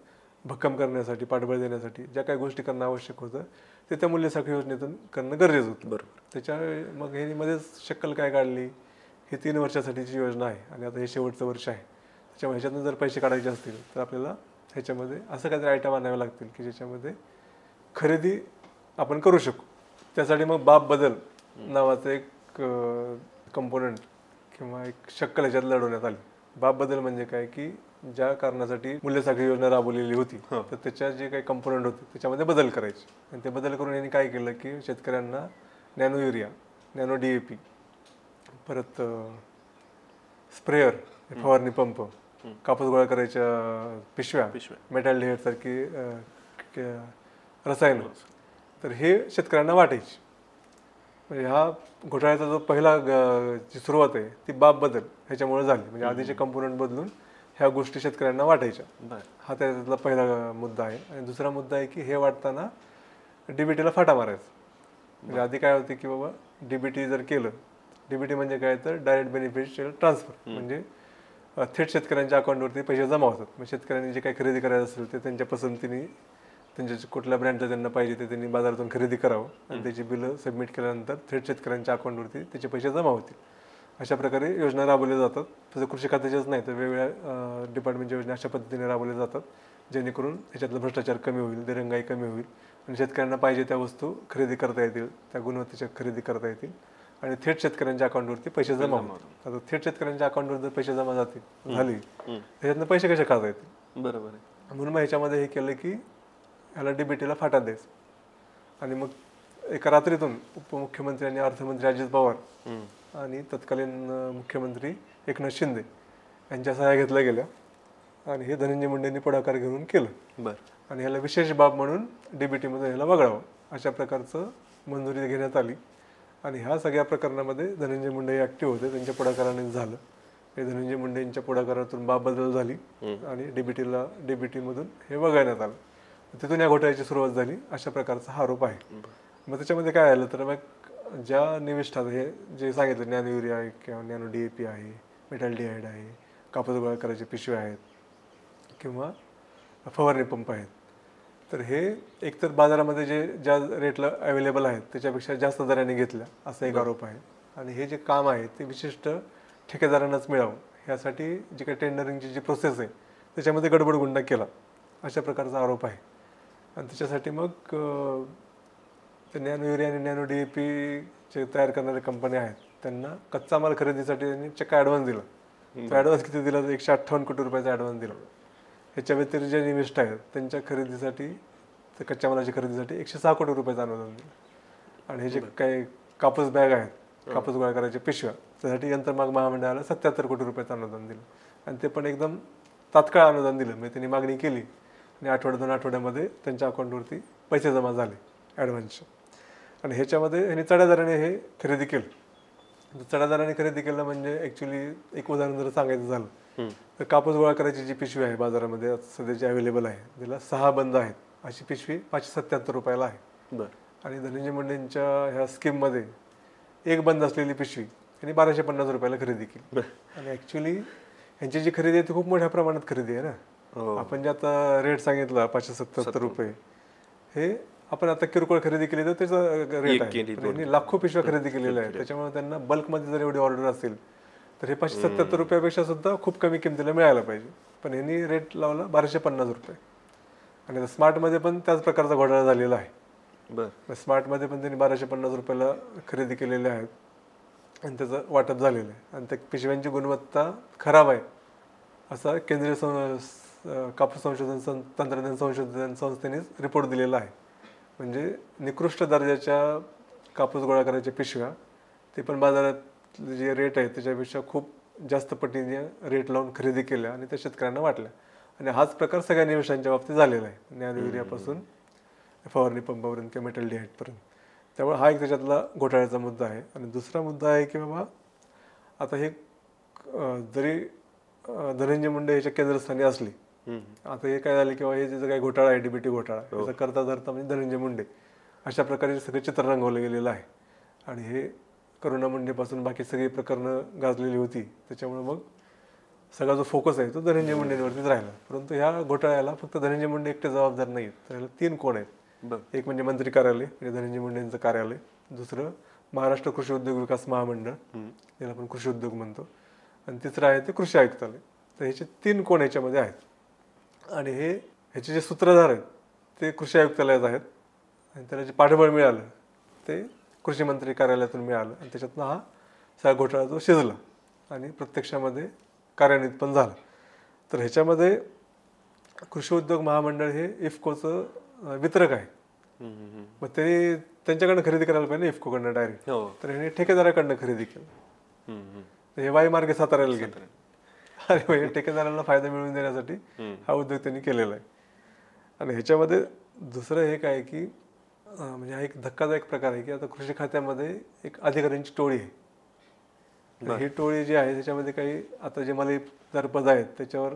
भक्कम करण्यासाठी पाठबळ देण्यासाठी ज्या काही गोष्टी करणं आवश्यक होतं ते त्या मूल्य साखळी योजनेतून करणं गरजेचं होतं.
बरोबर.
त्याच्या मग ह्यामध्येच शक्कल काय काढली, ही 3 वर्षासाठीची योजना आहे आणि आता हे शेवटचं वर्ष आहे. त्याच्यामुळे ह्याच्यातून जर पैसे काढायचे असतील तर आपल्याला ह्याच्यामध्ये असं काहीतरी आयटम आणावे लागतील की ज्याच्यामध्ये खरेदी आपण करू शकू. त्यासाठी मग बाप बदल नावाचं एक कंपोनंट किंवा एक शक्कल ह्याच्यात लढवण्यात आली. बाप बदल म्हणजे काय की ज्या कारणासाठी मूल्य साखळी योजना राबवलेली होती तर त्याच्या जे काही कंपोनंट होते त्याच्यामध्ये बदल करायचे आणि ते बदल करून यांनी काय केलं की शेतकऱ्यांना नॅनो युरिया, नॅनो DAP, परत स्प्रेअर, फवारणी पंप, कापूस गोळा करायच्या पिशव्या, मेटॅल सारखी रसायनं, तर हे शेतकऱ्यांना वाटायची. म्हणजे हा घोटाळ्याचा जो पहिला जी सुरुवात आहे ती बाप बदल ह्याच्यामुळे झाली. म्हणजे आधीचे कंपोनंट बदलून ह्या गोष्टी शेतकऱ्यांना वाटायच्या. हा त्याच्यातला पहिला मुद्दा आहे. आणि दुसरा मुद्दा आहे की हे वाटताना DBTला फाटा मारायचा. म्हणजे आधी काय होते की बाबा DBT जर केलं, DBT म्हणजे काय तर डायरेक्ट बेनिफिशियल ट्रान्सफर, म्हणजे थेट शेतकऱ्यांच्या अकाउंटवरती पैसे जमा होतात. मग शेतकऱ्यांनी जे काही खरेदी करायचं असेल ते त्यांच्या पसंतीने त्यांच्या कुठल्या ब्रँडचं त्यांना पाहिजे ते त्यांनी बाजारातून खरेदी करावं आणि त्याची बिलं सबमिट केल्यानंतर थेट शेतकऱ्यांच्या अकाउंटवरती त्याचे पैसे जमा होतील. अशा प्रकारे योजना राबवल्या जातात. तसं कृषी खात्याच्याच नाही तर वेगवेगळ्या डिपार्टमेंटच्या योजना अशा पद्धतीने राबवल्या जातात जेणेकरून त्याच्यातला भ्रष्टाचार कमी होईल, दिरंगाई कमी होईल आणि शेतकऱ्यांना पाहिजे त्या वस्तू खरेदी करता येतील, त्या गुणवत्तेच्या खरेदी करता येतील आणि थेट शेतकऱ्यांच्या अकाउंटवरती पैसे जमा होतात. आता थेट शेतकऱ्यांच्या अकाउंटवर जर पैसे जमा झाली त्याच्यातनं पैसे कसे खाता येतील.
बरोबर आहे.
म्हणून मग ह्याच्यामध्ये हे केलं की ह्याला DBTला फाटा द्यायचं आणि मग एका रात्रीतून उपमुख्यमंत्री आणि अर्थमंत्री अजित पवार आणि तत्कालीन मुख्यमंत्री एकनाथ शिंदे यांच्या सह्या घेतल्या गेल्या आणि हे धनंजय मुंडेंनी पुढाकार घेऊन केलं. आणि ह्याला विशेष बाब म्हणून DBTमध्ये ह्याला वगळावं अशा प्रकारचं मंजुरी घेण्यात आली. आणि ह्या सगळ्या प्रकरणामध्ये धनंजय मुंडे ॲक्टिव्ह होते, त्यांच्या पुढाकाराने झालं. हे धनंजय मुंडे यांच्या पुढाकारातून बाब बदल झाली आणि DBTमधून हे वगळण्यात आलं. तिथून या घोटाळ्याची सुरुवात झाली. अशा प्रकारचा हा आरोप आहे. मग त्याच्यामध्ये काय आलं तर मग ज्या निविष्ठात हे जे सांगितलं नॅनो युरिया आहे किंवा नॅनो DAP आहे, मेटल डिहाइड आहे, कापूस गोळा करायचे पिशव्या आहेत किंवा फवारणी पंप आहेत, तर हे एकतर बाजारामध्ये ज्या रेटला अवेलेबल आहेत त्याच्यापेक्षा जास्त दराने घेतल्या असा एक आरोप आहे. आणि हे जे काम आहे ते विशिष्ट ठेकेदारांनाच मिळावं यासाठी जी काही टेंडरिंगची जी प्रोसेस आहे त्याच्यामध्ये गडबडगुंडा केला अशा प्रकारचा आरोप आहे. आणि त्याच्यासाठी मग ते नॅनो युरिया आणि नॅनो DAP जे तयार करणाऱ्या कंपन्या आहेत त्यांना कच्चा माल खरेदीसाठी त्यांनी चक्का ॲडव्हान्स दिला. तो ॲडव्हान्स किती दिला तर 158 कोटी रुपयाचा ॲडव्हान्स दिला. ह्याच्या व्यतिरिक्त जे निविष्ट आहेत त्यांच्या खरेदीसाठी तर कच्च्या मालाच्या खरेदीसाठी 106 कोटी रुपयाचं अनुदान दिलं. आणि हे जे काही कापूस बॅग आहेत, कापूस गोळा करायचे पिशव्या, त्यासाठी यंत्रमाग महामंडळाला 77 कोटी रुपयाचं अनुदान दिलं. आणि ते पण एकदम तात्काळ अनुदान दिलं. म्हणजे त्यांनी मागणी केली आणि 2 आठवड्यामध्ये त्यांच्या अकाउंटवरती पैसे जमा झाले ॲडव्हान्सचे. आणि ह्याच्यामध्ये ह्यांनी चढ्या दराने हे खरेदी केलं. चढ्या दराने खरेदी केलं म्हणजे ॲक्च्युली एक उदाहरण जर सांगायचं झालं तर कापूस गोळा करायची जी पिशवी आहे बाजारामध्ये सध्या जी अवेलेबल आहे त्याला 6 बंद आहेत. अशी पिशवी 577 रुपयाला आहे. आणि धनंजय मुंडेंच्या ह्या स्कीममध्ये एक बंद असलेली पिशवी यांनी 1250 रुपयाला खरेदी केली. आणि ॲक्च्युली ह्यांची जी खरेदी आहे ती खूप मोठ्या प्रमाणात खरेदी आहे ना. आपण जे आता रेट सांगितला 577 रुपये, हे आपण आता किरकोळ खरेदी केली तर त्याचा रेट आहे. यांनी लाखो पिशव्या खरेदी केलेल्या आहेत, त्याच्यामुळे त्यांना बल्कमध्ये जर एवढी ऑर्डर असेल तर हे 577 रुपयापेक्षा सुद्धा खूप कमी किमतीला मिळायला पाहिजे. पण यांनी रेट लावला 1250 रुपये. आणि स्मार्टमध्ये पण त्याच प्रकारचा घोटाळा झालेला आहे. स्मार्टमध्ये पण त्यांनी 1250 रुपयाला खरेदी केलेल्या आहेत आणि त्याचं वाटप झालेलं आहे. आणि त्या पिशव्यांची गुणवत्ता खराब आहे असा केंद्रीय कापूस संशोधन तंत्रज्ञान संशोधन संस्थेनेच रिपोर्ट दिलेला आहे. म्हणजे निकृष्ट दर्जाच्या कापूस गोळा करायच्या पिशव्या, ते पण बाजारात जे रेट आहे त्याच्यापेक्षा खूप जास्त पटीने रेट लावून खरेदी केल्या आणि त्या शेतकऱ्यांना वाटल्या. आणि हाच प्रकार सगळ्या निविष्ठांच्या बाबतीत झालेला आहे, नॅनो युरियापासून फवारणी पंपापर्यंत किंवा मेटल डिहाइडपर्यंत. त्यामुळे हा एक त्याच्यातला घोटाळ्याचा मुद्दा आहे. आणि दुसरा मुद्दा आहे की बाबा आता हे जरी धनंजय मुंडे याच्या केंद्रस्थानी असली, आता हे काय झाले किंवा हे जे काही घोटाळा आहे डीबीटी घोटाळा, याचा करता धरता म्हणजे धनंजय मुंडे अशा प्रकारे सगळे चित्र रंगवलं गेलेलं आहे. आणि हे करुणा मुंडेपासून बाकी सगळी प्रकरणं गाजलेली होती, त्याच्यामुळे मग सगळा जो फोकस आहे तो धनंजय मुंडेंवरतीच राहिला. परंतु ह्या घोटाळ्याला फक्त धनंजय मुंडे एकटे जबाबदार नाहीत, तर याला 3 कोण आहेत. एक म्हणजे मंत्री कार्यालय म्हणजे धनंजय मुंडेंचं कार्यालय, दुसरं महाराष्ट्र कृषी उद्योग विकास महामंडळ, याला आपण कृषी उद्योग म्हणतो, आणि तिसरं आहे ते कृषी आयुक्तालय. तर ह्याचे 3 कोण ह्याच्यामध्ये आहेत. आणि ह्याचे जे सूत्रधार आहेत ते कृषी आयुक्तालयात आहेत आणि त्याला जे पाठबळ मिळालं ते कृषी मंत्री कार्यालयातून मिळालं. आणि त्याच्यातनं हा सगळा घोटाळा जो शिजला आणि प्रत्यक्षामध्ये कार्यान्वित पण झालं. तर ह्याच्यामध्ये कृषी उद्योग महामंडळ हे इफ्कोचं वितरक आहे. मग ते त्यांच्याकडनं खरेदी करायला पाहिजे इफ्कोकडनं डायरेक्ट, तर ह्याने ठेकेदाराकडनं खरेदी केलं. हे वाईमार्गे साताऱ्याला गेलं. आणि ठेकेदारांना फायदा मिळवून देण्यासाठी हा उद्योग त्यांनी केलेला आहे. आणि ह्याच्यामध्ये दुसरं हे काय की म्हणजे हा एक धक्कादायक प्रकार आहे की आता कृषी खात्यामध्ये एक अधिकाऱ्यांची टोळी आहे. ही टोळी जी आहे त्याच्यामध्ये काही आता जे मालकीदार पद आहेत त्याच्यावर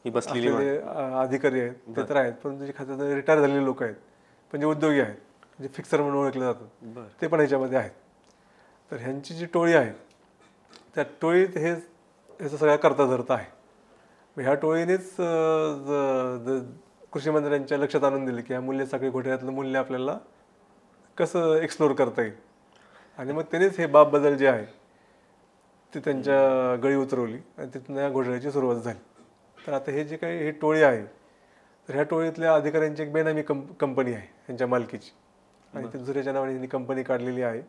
बसलेले अधिकारी आहेत ते तर आहेत, परंतु जे खात्यात रिटायर झालेले लोक आहेत पण जे उद्योगी आहेत, म्हणजे फिक्सर म्हणून ओळखले जातात, ते पण ह्याच्यामध्ये आहेत. तर ह्यांची जी टोळी आहे त्या टोळीत ह्याचा सगळा करता धरता आहे. ह्या टोळीनेच कृषी मंत्र्यांच्या लक्षात आणून दिले की ह्या मूल्य साखळी घोटाळ्यातलं मूल्य आपल्याला कसं एक्सप्लोर करता येईल. आणि मग त्यानेच हे बाब बदल जे आहे ती त्यांच्या गळी उतरवली आणि तिथून या घोटाळ्याची सुरुवात झाली. तर आता हे जे काही ही टोळी आहे तर ह्या टोळीतल्या अधिकाऱ्यांची एक बेनामी कंपनी आहे त्यांच्या मालकीची, आणि ते दुसऱ्याच्या नावाने त्यांनी कंपनी काढलेली आहे.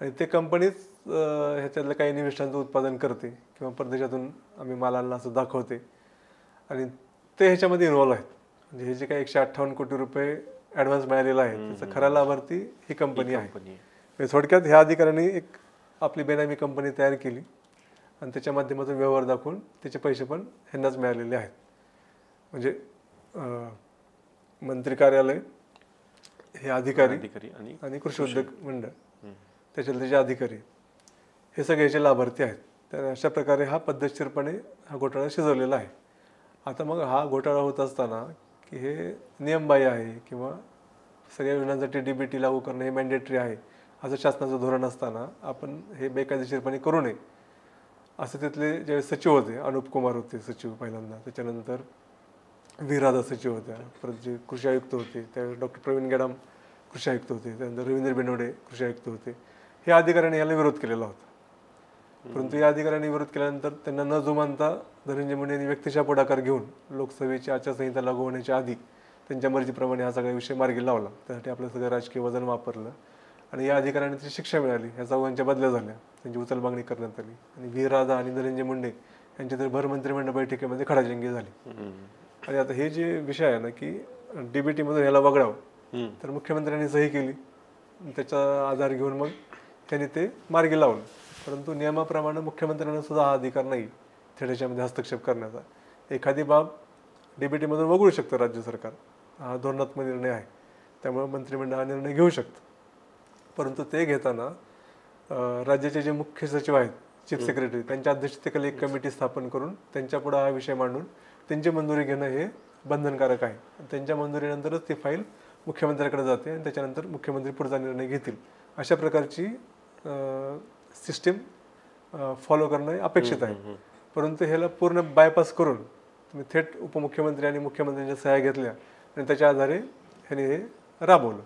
आणि ते कंपनीच ह्याच्यातलं काही निविष्ठांचं उत्पादन करते किंवा परदेशातून आम्ही माल आणला असं दाखवते आणि ते ह्याच्यामध्ये इन्व्हॉल्व आहेत. म्हणजे हे जे काही 158 कोटी रुपये ॲडव्हान्स मिळालेला आहे त्याचा खरा लाभार्थी ही कंपनी आहे. थोडक्यात ह्या अधिकाऱ्यांनी एक आपली बेनामी कंपनी तयार केली आणि त्याच्या माध्यमातून व्यवहार दाखवून त्याचे पैसे पण ह्यांनाच मिळालेले आहेत. म्हणजे मंत्री कार्यालय, हे अधिकारी आणि कृषी उद्योग मंडळ त्याच्यातले जे अधिकारी हे सगळे याचे लाभार्थी आहेत. तर अशा प्रकारे हा पद्धतशीरपणे हा घोटाळा शिजवलेला आहे. आता मग हा घोटाळा होत असताना की हे नियमबाह्य आहे किंवा सगळ्या योजनांसाठी डीबीटी लागू करणं हे मॅन्डेटरी आहे असं शासनाचं धोरण असताना आपण हे बेकायदेशीरपणे करू नये असं तिथले जे सचिव होते, अनुप कुमार होते सचिव पहिल्यांदा, त्याच्यानंतर व्ही राधा सचिव होत्या, परत जे कृषी आयुक्त होते त्यावेळेस डॉक्टर प्रवीण गेडाम कृषी आयुक्त होते, त्यानंतर रवींद्र बेनोडे कृषी आयुक्त होते, हे अधिकाऱ्यांनी याला विरोध केलेला होता. परंतु या अधिकाऱ्यांनी विरोध केल्यानंतर त्यांना न जुमानता धनंजय मुंडे यांनी व्यक्तिशः पुढाकार घेऊन लोकसभेची आचारसंहिता लागू होण्याच्या आधी त्यांच्या मर्जीप्रमाणे हा सगळा विषय मार्गी लावला. त्यासाठी आपलं सगळं राजकीय वजन वापरलं आणि या अधिकाऱ्यांना त्याची शिक्षा मिळाली, ह्या चौघांच्या बदल्या झाल्या, त्यांची उचलबांगणी करण्यात आली. आणि व्ही राधा आणि धनंजय मुंडे यांची तर भर मंत्रिमंडळ बैठकीमध्ये खडाजंगी झाली. आणि आता हे जे विषय आहे ना की डीबीटीमधून ह्याला वगळावं, तर मुख्यमंत्र्यांनी सही केली, त्याचा आधार घेऊन मग त्यांनी ते मार्गी लावलं. परंतु नियमाप्रमाणे मुख्यमंत्र्यांना सुद्धा हा अधिकार नाही त्याच्यामध्ये हस्तक्षेप करण्याचा. एखादी बाब डीबीटीमधून वगळू शकतं राज्य सरकार, हा धोरणात्मक निर्णय आहे, त्यामुळे मंत्रिमंडळ हा निर्णय घेऊ शकतं. परंतु ते घेताना राज्याचे जे मुख्य सचिव आहेत, चीफ सेक्रेटरी, त्यांच्या अध्यक्षतेखाली एक कमिटी स्थापन करून त्यांच्यापुढे हा विषय मांडून त्यांची मंजुरी घेणं हे बंधनकारक आहे. त्यांच्या मंजुरीनंतरच ती फाईल मुख्यमंत्र्याकडे जाते आणि त्याच्यानंतर मुख्यमंत्री पुढचा निर्णय घेतील. अशा प्रकारची सिस्टीम फॉलो करणं अपेक्षित आहे. परंतु ह्याला पूर्ण बायपास करून तुम्ही थेट उपमुख्यमंत्री आणि मुख्यमंत्र्यांच्या सह्या घेतल्या आणि त्याच्या आधारे ह्यांनी हे राबवलं.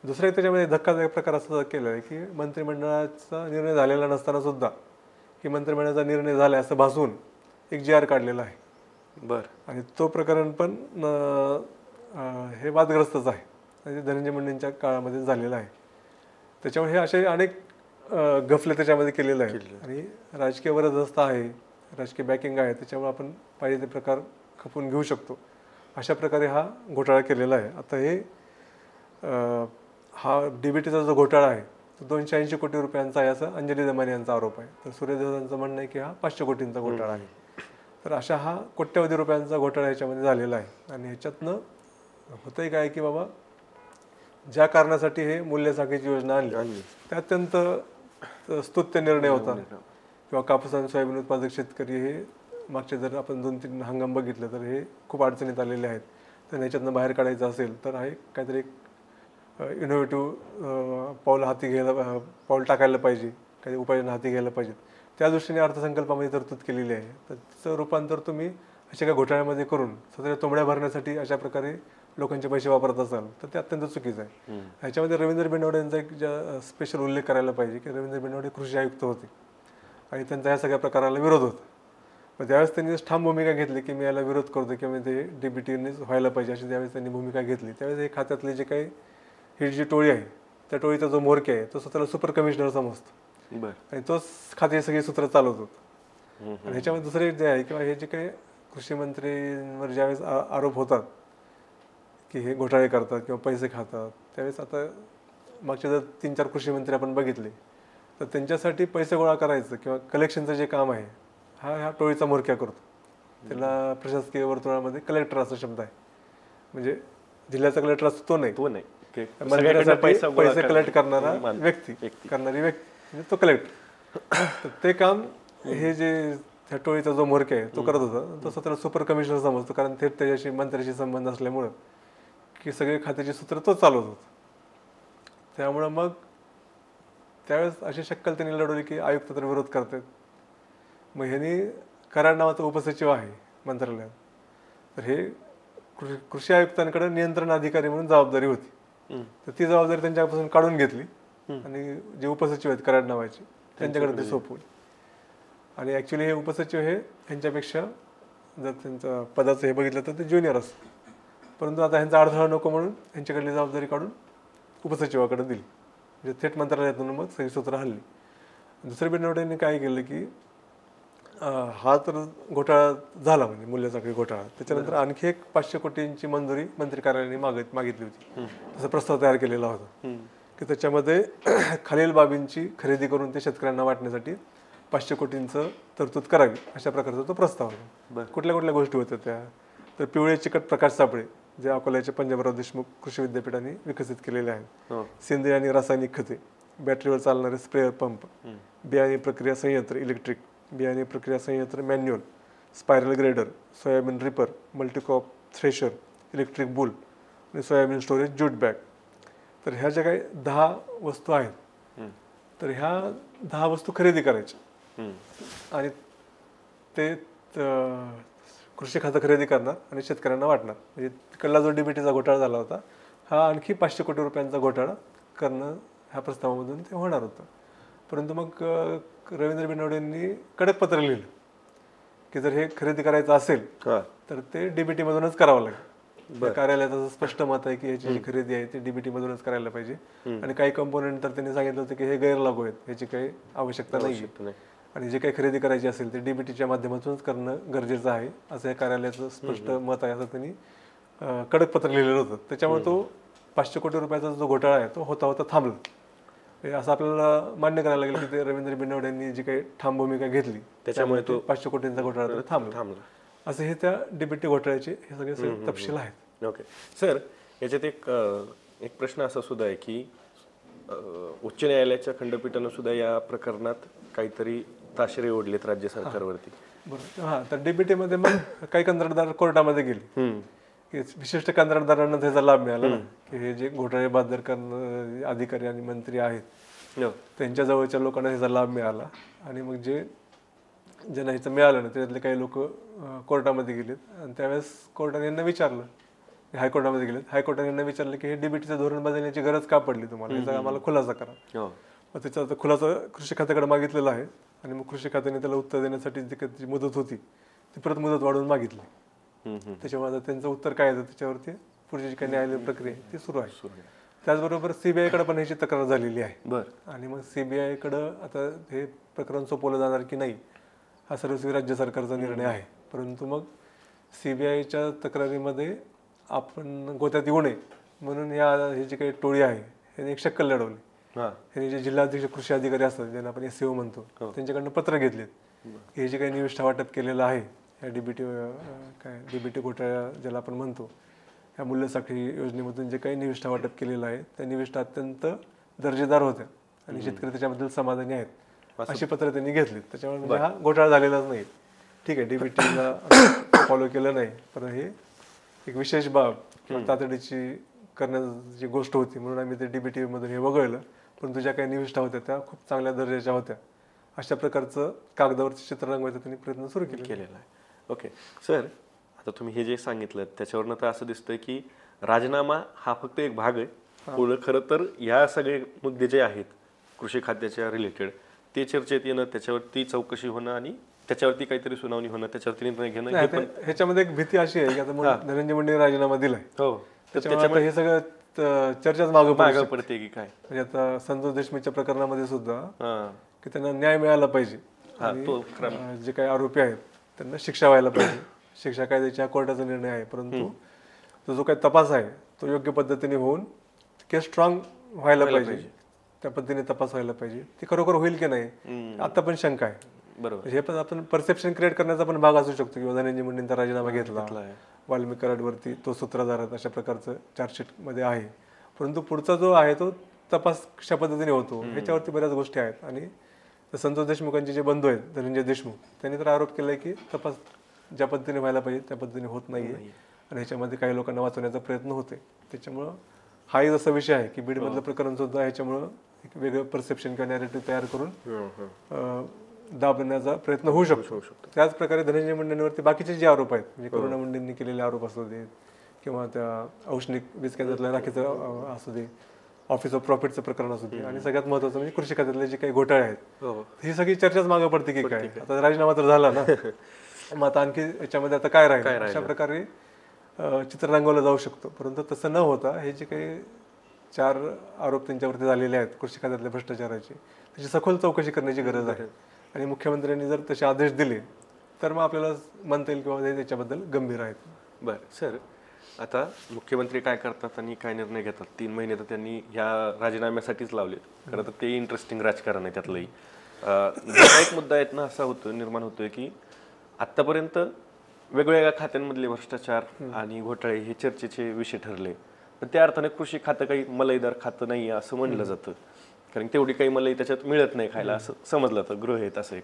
दुसरा एक त्याच्यामध्ये धक्कादायक प्रकार असा केला आहे की मंत्रिमंडळाचा निर्णय झालेला नसताना सुद्धा की मंत्रिमंडळाचा निर्णय झाला असं भासून एक GR काढलेला आहे.
बरं.
आणि तो प्रकरण पण हे वादग्रस्तच आहे. आणि धनंजय मुंडेंच्या काळामध्ये झालेलं आहे. त्याच्यामुळे हे असे अनेक गफले त्याच्यामध्ये केलेलं आहे. आणि राजकीय वरदहस्त आहे, राजकीय बॅकिंग आहे, त्याच्यामुळे आपण पाहिजे ते प्रकार खपवून घेऊ शकतो. अशा प्रकारे हा घोटाळा केलेला आहे. आता हे हा DBTचा जो घोटाळा आहे तो 280 कोटी रुपयांचा आहे असं अंजली दमानी यांचा आरोप आहे. तर सूर्य देवतांचं म्हणणं आहे की हा 500 कोटींचा घोटाळा आहे. तर अशा हा कोट्यवधी रुपयांचा घोटाळा ह्याच्यामध्ये झालेला आहे. आणि ह्याच्यातनं होतंय काय की बाबा ज्या कारणासाठी हे मूल्य साखळीची योजना आणली त्या अत्यंत स्तुत्य निर्णय होता. किंवा कापूस आणि सोयाबीन उत्पादक शेतकरी हे मागचे जर आपण 2-3 हंगाम बघितलं तर हे खूप अडचणीत आलेले आहेत. तर ह्याच्यातनं बाहेर काढायचं असेल तर आहे काहीतरी एक इनोव्हेटिव्ह पाऊल टाकायला पाहिजे, काही उपाययोजना हाती घ्यायला पाहिजेत. त्या दृष्टीने अर्थसंकल्पामध्ये तरतूद केलेली आहे. तर त्याचं रूपांतर तुम्ही अशा काही घोटाळ्यामध्ये करून स्वतःच्या तोंबड्या भरण्यासाठी अशा प्रकारे लोकांचे पैसे वापरत असाल तर ते अत्यंत चुकीचं आहे. ह्याच्यामध्ये रवींद्र बिनवडे यांचा एक स्पेशल उल्लेख करायला पाहिजे की रवींद्र बिनवडे कृषी आयुक्त होते आणि त्यांचा या सगळ्या प्रकाराला विरोध होता. पण त्यावेळेस त्यांनी ठाम भूमिका घेतली की मी याला विरोध करतो किंवा ते DBTनेच व्हायला पाहिजे अशी त्यावेळेस त्यांनी भूमिका घेतली. त्यावेळेस हे खात्यातले जे काही ही जी टोळी आहे त्या टोळीचा जो म्होरके आहे तो स्वतःला सुपर कमिशनर समजतो आणि तोच खात्याची सगळी सूत्र चालवतो. आणि ह्याच्यामध्ये दुसरे जे आहे किंवा हे जे काही कृषी मंत्रींवर ज्यावेळेस आरोप होतात की हे घोटाळे करतात किंवा पैसे खातात त्यावेळेस आता मागचे जर 3-4 कृषी मंत्री आपण बघितले तर त्यांच्यासाठी पैसे गोळा करायचं किंवा कलेक्शनचं जे काम आहे ह्या टोळीचा म्होरक्या करतो. त्याला प्रशासकीय वर्तुळामध्ये कलेक्टर असा शब्द आहे. म्हणजे जिल्ह्याचा कलेक्टर असतो तो नाही पैसे कलेक्ट करणारी व्यक्ती म्हणजे तो कलेक्टर. ते काम हे जे त्या टोळीचा जो म्होरके आहे तो करत होता. तो स्वतःला सुपर कमिशनर समजतो कारण थेट त्याच्याशी मंत्र्याशी संबंध असल्यामुळं की सगळे खात्याची सूत्र तो चालवत होता. त्यामुळं मग त्यावेळेस अशी शक्कल त्यांनी लढवली की आयुक्त तर विरोध करतात. मग ह्यांनी कराड नावाचा उपसचिव आहे मंत्रालयात तर हे कृषी आयुक्तांकडे नियंत्रण अधिकारी म्हणून जबाबदारी होती. तर ती जबाबदारी त्यांच्यापासून काढून घेतली आणि जे उपसचिव आहेत कराड नावाचे त्यांच्याकडे ते सोपवली. आणि ॲक्च्युली हे उपसचिव हे ह्यांच्यापेक्षा जर त्यांचं पदाचं हे बघितलं तर ते ज्युनियर असतं. परंतु आता ह्यांचा अडथळा नको म्हणून ह्यांच्याकडली जबाबदारी काढून उपसचिवाकडे दिली. म्हणजे थेट मंत्रालयातून मग सगळी सूत्र हल्ली. दुसऱ्या बिनवडेंनी काय केलं की हा तर घोटाळा झाला म्हणजे मूल्य साखळी घोटाळा. त्याच्यानंतर आणखी एक 500 कोटींची मंजुरी मंत्री कार्यालयाने मागितली होती. तसा प्रस्ताव तयार केलेला होता की त्याच्यामध्ये खालील बाबींची खरेदी करून ते शेतकऱ्यांना वाटण्यासाठी 500 कोटींचं तरतूद करावी अशा प्रकारचा तो प्रस्ताव होता. कुठल्या कुठल्या गोष्टी होत्या त्या तर पिवळे चिकट प्रकाश सापळे जे अकोल्याचे पंजाबराव देशमुख कृषी विद्यापीठाने विकसित केलेले आहेत. सेंद्रिय आणि रासायनिक खते, बॅटरीवर चालणारे स्प्रेअर पंप, बियाणे प्रक्रिया संयंत्र इलेक्ट्रिक, बियाणे प्रक्रिया संयंत्र manual, spiral grader, soybean reaper, multicrop thresher, electric boule आणि सोयाबीन स्टोरेज ज्यूट बॅग. तर ह्या ज्या काही 10 वस्तू आहेत तर ह्या 10 वस्तू खरेदी करायच्या आणि ते कृषी खातं खरेदी करणार आणि शेतकऱ्यांना वाटणार. म्हणजे तिकडला जो DBTचा घोटाळा झाला होता हा आणखी 500 कोटी रुपयांचा घोटाळा करणं ह्या प्रस्तावामधून ते होणार होतं. परंतु मग रवींद्र बिनवडेंनी कडक पत्र लिहिलं की जर हे खरेदी करायचं असेल तर ते DBT मधूनच करावं लागेल. कार्यालयाचं स्पष्ट मत आहे की याची जी खरेदी आहे ती DBT मधूनच करायला पाहिजे. आणि काही कंपोनेंट तर त्यांनी सांगितलं होतं की हे गैरलागू आहेत, याची काही आवश्यकता नाही आणि जे काही खरेदी करायची असेल ते DBTच्या माध्यमातूनच करणं गरजेचं आहे असं या कार्यालयाचं स्पष्ट मत आहे असं त्यांनी कडक पत्र लिहिलेलं होतं. त्याच्यामुळे तो 500 कोटी रुपयाचा जो घोटाळा आहे तो होता थांबला. असं आपल्याला मान्य करायला लागेल की ते रवींद्र बिनवडेंनी जी काही ठाम भूमिका घेतली त्याच्यामुळे तो 500 कोटींचा घोटाळा थांबला. असं हे त्या DBT घोटाळ्याचे हे सगळे तपशील आहेत.
ओके सर, याच्यात एक प्रश्न असा सुद्धा आहे की उच्च न्यायालयाच्या खंडपीठानं सुद्धा या प्रकरणात काहीतरी ताशेरे ओढलेत राज्य सरकारवरती.
बरोबर. हां, तर DBT मध्ये मग काही कंत्राटदार कोर्टामध्ये गेले की विशिष्ट कंत्राटदारांना त्याचा लाभ मिळाला ना की हे जे घोटाळे बहादर करणं अधिकारी आणि मंत्री आहेत त्यांच्या जवळच्या लोकांना त्याचा लाभ मिळाला. आणि मग जे ज्यांना ह्याचं मिळालं ना त्याच्यातले काही लोक कोर्टामध्ये गेलेत आणि त्यावेळेस कोर्टाने यांना विचारलं, हायकोर्टामध्ये गेलेत, हायकोर्टाने यांना विचारलं की हे डीबीटीचं धोरण बदलण्याची गरज का पडली तुम्हाला, याचा आम्हाला खुलासा करा. मग त्याचा आता खुलासा कृषी खात्याकडे मागितलेला आहे आणि मग कृषी खात्याने त्याला उत्तर देण्यासाठी जी मुदत होती ती परत मुदत वाढवून मागितली. त्याच्यामुळे आता त्यांचं उत्तर काय येतं त्याच्यावरती पुढची जी काही न्यायालयीन प्रक्रिया ती सुरू आहे. त्याचबरोबर सीबीआयकडे पण ह्याची तक्रार झालेली आहे आणि मग सीबीआयकडं आता हे प्रकरण सोपवलं जाणार की नाही हा सर्वस्वी राज्य सरकारचा निर्णय आहे. परंतु मग सीबीआयच्या तक्रारीमध्ये आपण गोत्यात येऊ नये म्हणून ही जी काही टोळी आहे यांनी एक शक्कल लढवली. यांनी जे जिल्हाध्यक्ष कृषी अधिकारी असतात ज्यांना आपण SCO म्हणतो त्यांच्याकडनं पत्र घेतलेत. हे जे काही निविष्ठा वाटप केलेलं आहे या डीबीटी घोटाळा ज्याला आपण म्हणतो या मूल्यसाखळी योजनेमधून जे काही निविष्ठा वाटप केलेलं आहे त्या निविष्ठा अत्यंत दर्जेदार होत्या आणि शेतकरी त्याच्याबद्दल समाधानी आहेत अशी पत्र त्यांनी घेतली. त्याच्यामुळे हा घोटाळा झालेलाच नाही. ठीक आहे, डीबीटीला फॉलो केलं नाही पण हे एक विशेष बाब किंवा तातडीची करण्याची गोष्ट होती म्हणून आम्ही ते डीबीटी मधून हे वगळलं. परंतु ज्या काही निविष्ठा होत्या त्या खूप चांगल्या दर्जाच्या होत्या. अशा प्रकारचं कागदावरचं चित्र रंगवायचा त्यांनी प्रयत्न सुरू केलेला आहे.
ओके सर, आता तुम्ही हे जे सांगितलं त्याच्यावरनं तर असं दिसतंय की राजीनामा हा फक्त एक भाग आहे. पुढे खरं तर या सगळे मुद्दे जे आहेत कृषी खात्याच्या रिलेटेड ते चर्चेत येणं, त्याच्यावरती चौकशी होणं आणि त्याच्यावरती काहीतरी सुनावणी होणं, त्याच्यावरती निर्णय घेणं.
ह्याच्यामध्ये एक भीती अशी आहे की आता धनंजय मुंडे राजीनामा दिलाय त्याच्यामुळे हे सगळं चर्चाच मागं
पडते की काय.
म्हणजे आता संतोष देशमुखच्या प्रकरणामध्ये सुद्धा की त्यांना न्याय मिळाला पाहिजे, जे काही आरोपी आहेत त्यांना शिक्षा व्हायला पाहिजे. शिक्षा कायद्याच्या कोर्टाचा निर्णय आहे परंतु तो जो काही तपास आहे तो योग्य पद्धतीने होऊन केस स्ट्रॉंग व्हायला पाहिजे, त्या पद्धतीने तपास व्हायला पाहिजे. ती खरोखर होईल की नाही आता पण शंका आहे. बरोबर, हे पण आपण परसेप्शन क्रिएट करण्याचा पण भाग असू शकतो किंवा धनंजय मुंडेंचा राजीनामा घेतला, वाल्मिक कराडवरती तो सूत्रधार अशा प्रकारचं चार्जशीट मध्ये आहे. परंतु पुढचा जो आहे तो तपास कशा पद्धतीने होतो ह्याच्यावरती बऱ्याच गोष्टी आहेत. आणि संतोष देशमुखांचे जे बंधू आहेत धनंजय देशमुख त्यांनी तर आरोप केलाय की तपास ज्या पद्धतीने व्हायला पाहिजे त्या पद्धतीने होत नाहीये आणि ह्याच्यामध्ये काही लोकांना वाचवण्याचा प्रयत्न होतोय. त्याच्यामुळं हाही जसा विषय आहे की बीडमधलं प्रकरण सुद्धा ह्याच्यामुळं एक वेगळं परसेप्शन किंवा नॅरेटिव्ह तयार करून दाबण्याचा प्रयत्न होऊ शकतो. त्याच प्रकारे धनंजय मुंडेंवरती बाकीचे जे आरोप आहेत म्हणजे करुणा मुंडेंनी केलेले आरोप असू देत किंवा त्या औष्णिक वीज केंद्रातल्या राखीचं असू दे, ऑफिस ऑफ प्रॉफिटचं प्रकरण असू दे आणि सगळ्यात महत्वाचं म्हणजे कृषी खात्यातले जे काही घोटाळे आहेत ही सगळी चर्चाच मागं पडते की काय. आता राजीनामा तर झाला ना, मग आता आणखी याच्यामध्ये आता काय राहील अशा प्रकारे चित्र रंगवलं जाऊ शकतो. परंतु तसं न होता हे जे काही 4 आरोप त्यांच्यावरती झालेले आहेत कृषी खात्यातल्या भ्रष्टाचाराचे त्याची सखोल चौकशी करण्याची गरज आहे. आणि मुख्यमंत्र्यांनी जर तसे आदेश दिले तर मग आपल्याला म्हणता येईल किंवा त्याच्याबद्दल गंभीर आहेत.
बरं सर, आता मुख्यमंत्री काय करतात आणि काय निर्णय घेतात 3 महिने तर त्यांनी ह्या राजीनाम्यासाठीच लावलेत. खरं तर ते इंटरेस्टिंग राजकारण आहे त्यातलंही. एक मुद्दा आहेत ना असा होतो निर्माण होतोय की आतापर्यंत वेगवेगळ्या खात्यांमधले भ्रष्टाचार आणि घोटाळे हे चर्चेचे विषय ठरले. पण त्या अर्थाने कृषी खातं काही मलईदार खातं नाही असं म्हणलं जातं कारण तेवढी काही मलई त्याच्यात मिळत नाही खायला असं समजलं जातं, गृह आहेत असं एक.